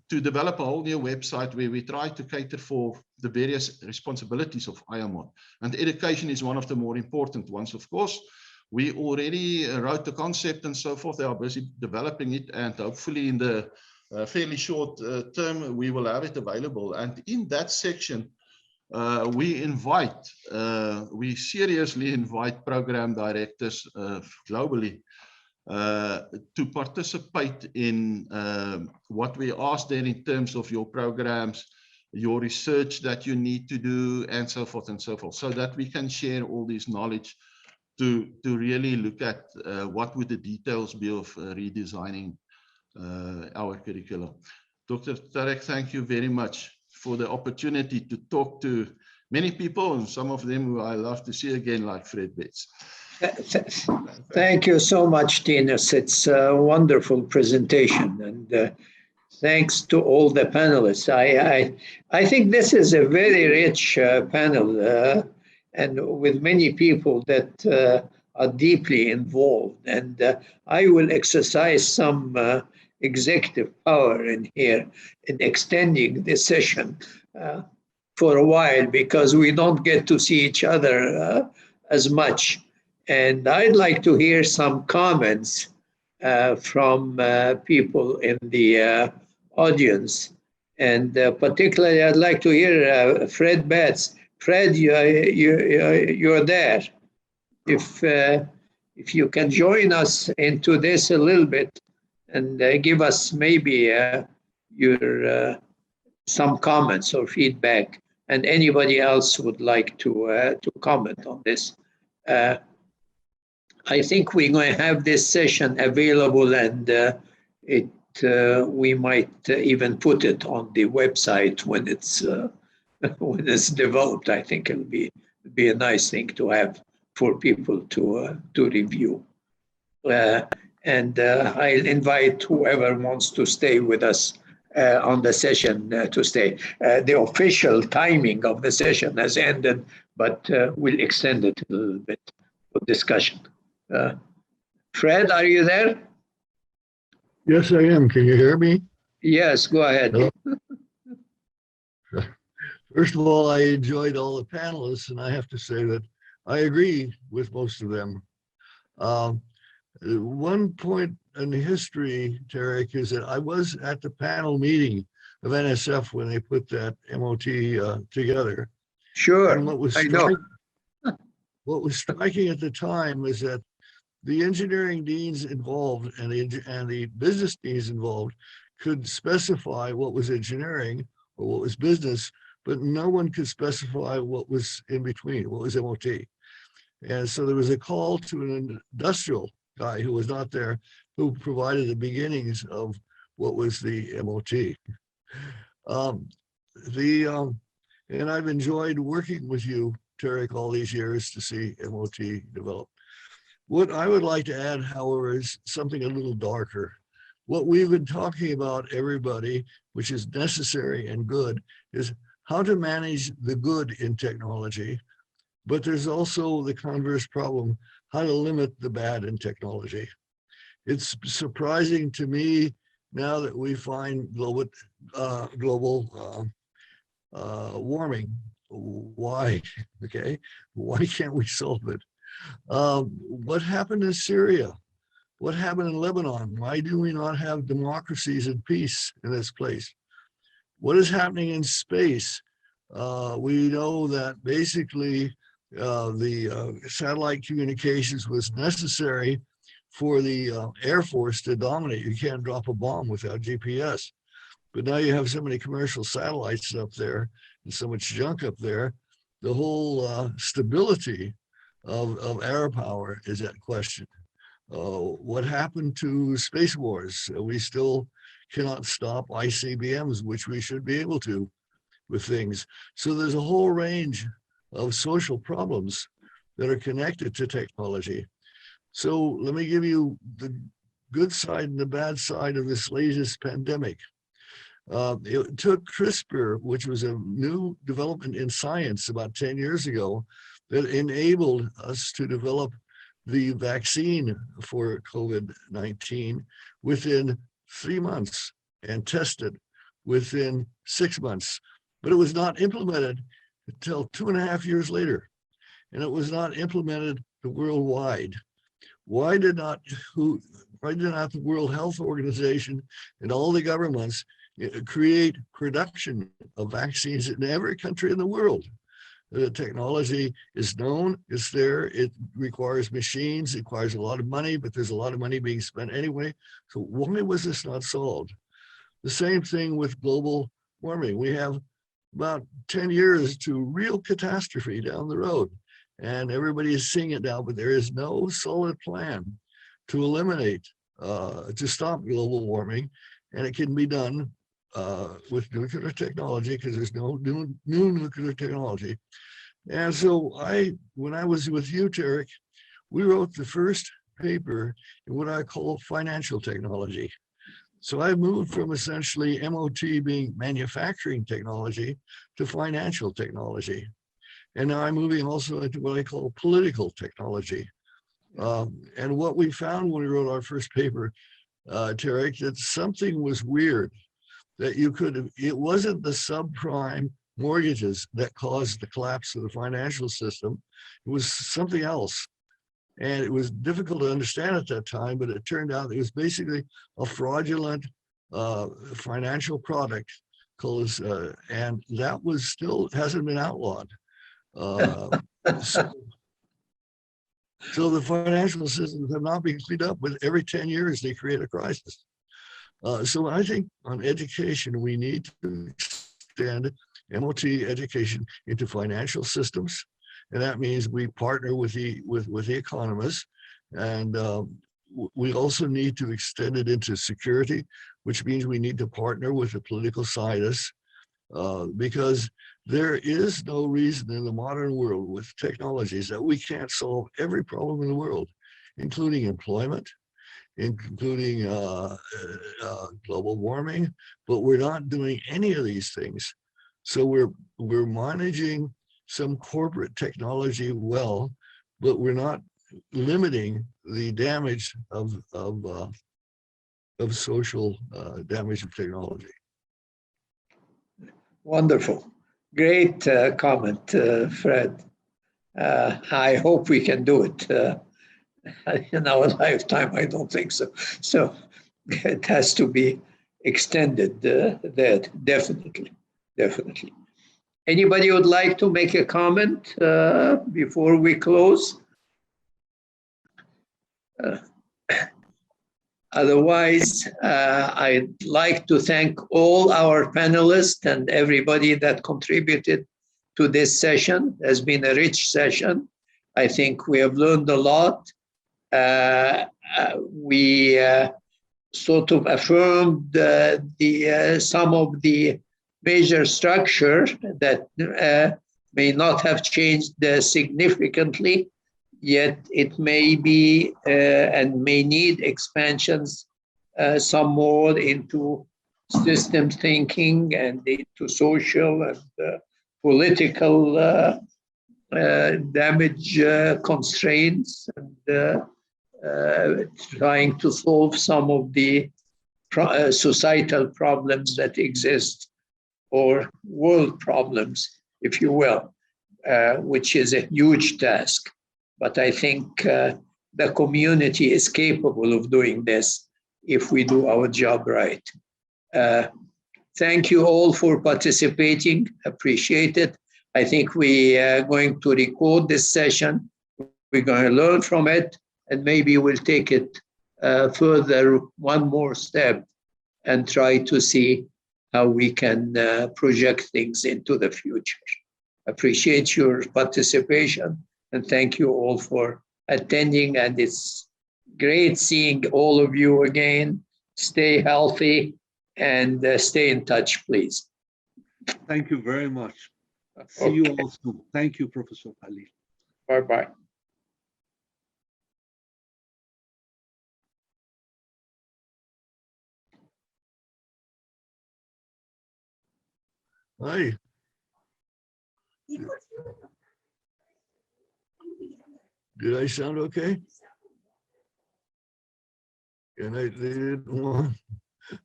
to develop a whole new website where we try to cater for the various responsibilities of Iamot. And education is one of the more important ones, of course. We already wrote the concept and so forth. They are busy developing it, and hopefully in the fairly short term, we will have it available. And in that section, we seriously invite program directors globally to participate in what we ask them in terms of your programs, your research that you need to do, and so forth, so that we can share all this knowledge to really look at what would the details be of redesigning our curriculum. Dr. Tarek, thank you very much for the opportunity to talk to many people, and some of them who I love to see again, like Fred Betts. Thank you so much, Tinus. It's a wonderful presentation, and thanks to all the panelists. I think this is a very rich panel, and with many people that are deeply involved. And I will exercise some executive power in here in extending this session for a while, because we don't get to see each other as much. And I'd like to hear some comments from people in the audience. And particularly, I'd like to hear Fred Betts. Fred, you're there. If you can join us into this a little bit and give us maybe your some comments or feedback, and anybody else would like to comment on this. I think we're going to have this session available, and we might even put it on the website when it's developed. I think it'll be a nice thing to have for people to review. And I'll invite whoever wants to stay with us on the session to stay. The official timing of the session has ended, but we'll extend it a little bit for discussion. Fred, are you there? Yes, I am. Can you hear me? Yes, go ahead. Hello? First of all, I enjoyed all the panelists, and I have to say that I agree with most of them. One point in the history, Tarek, is that I was at the panel meeting of NSF when they put that MOT together. Sure, And what was striking at the time was that the engineering deans involved and the business deans involved could specify what was engineering or what was business, but no one could specify what was in between, what was MOT. And so there was a call to an industrial guy who was not there, who provided the beginnings of what was the MOT. And I've enjoyed working with you, Tarek, all these years to see MOT develop. What I would like to add, however, is something a little darker. What we've been talking about, everybody, which is necessary and good, is how to manage the good in technology. But there's also the converse problem, how to limit the bad in technology. It's surprising to me now that we find global warming. Why? Okay, why can't we solve it? What happened in Syria? What happened in Lebanon? Why do we not have democracies and peace in this place? What is happening in space? We know that basically the satellite communications was necessary for the Air Force to dominate. You can't drop a bomb without GPS. But now you have so many commercial satellites up there and so much junk up there, the whole stability of air power is at question. What happened to space wars? We still cannot stop ICBMs, which we should be able to with things. So there's a whole range of social problems that are connected to technology. So let me give you the good side and the bad side of this latest pandemic. It took CRISPR, which was a new development in science about 10 years ago, that enabled us to develop the vaccine for COVID-19 within 3 months and tested within 6 months. But it was not implemented until 2.5 years later. And it was not implemented worldwide. Why did not the World Health Organization and all the governments create production of vaccines in every country in the world? The technology is known, it's there, it requires machines, it requires a lot of money, but there's a lot of money being spent anyway. So why was this not solved? The same thing with global warming. We have about 10 years to real catastrophe down the road. And everybody is seeing it now, but there is no solid plan to eliminate, to stop global warming. And it can be done with nuclear technology because there's no new nuclear technology. And so when I was with you, Tarek, we wrote the first paper in what I call financial technology. So I moved from essentially MOT being manufacturing technology to financial technology. And now I'm moving also into what I call political technology. And what we found when we wrote our first paper, Tarek, that something was weird, that it wasn't the subprime mortgages that caused the collapse of the financial system. It was something else. And it was difficult to understand at that time, but it turned out it was basically a fraudulent financial product called, and that was still hasn't been outlawed. So the financial systems have not been cleaned up, but every 10 years they create a crisis. So I think on education, we need to extend MOT education into financial systems. And that means we partner with the economists. And we also need to extend it into security, which means we need to partner with the political scientists, because there is no reason in the modern world with technologies that we can't solve every problem in the world, including employment, including global warming, but we're not doing any of these things. So we're managing some corporate technology well, but we're not limiting the damage of social damage of technology. Wonderful. Great comment, Fred. I hope we can do it. in our lifetime, I don't think so. So it has to be extended there, definitely, definitely. Anybody would like to make a comment before we close? Otherwise, I'd like to thank all our panelists and everybody that contributed to this session. It has been a rich session. I think we have learned a lot. We sort of affirmed some of the major structure that may not have changed significantly, yet it may be and may need expansions some more into system thinking and into social and political damage constraints, and trying to solve some of the societal problems that exist, or world problems, if you will, which is a huge task. But I think the community is capable of doing this if we do our job right. Thank you all for participating. Appreciate it. I think we are going to record this session. We're going to learn from it, and maybe we'll take it further one more step and try to see how we can project things into the future. Appreciate your participation, and thank you all for attending. And it's great seeing all of you again. Stay healthy and stay in touch, please. Thank you very much. See you all soon. Thank you, Professor Khalil. Bye-bye. Hi. Did I sound okay? And they didn't want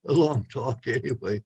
a long talk anyway.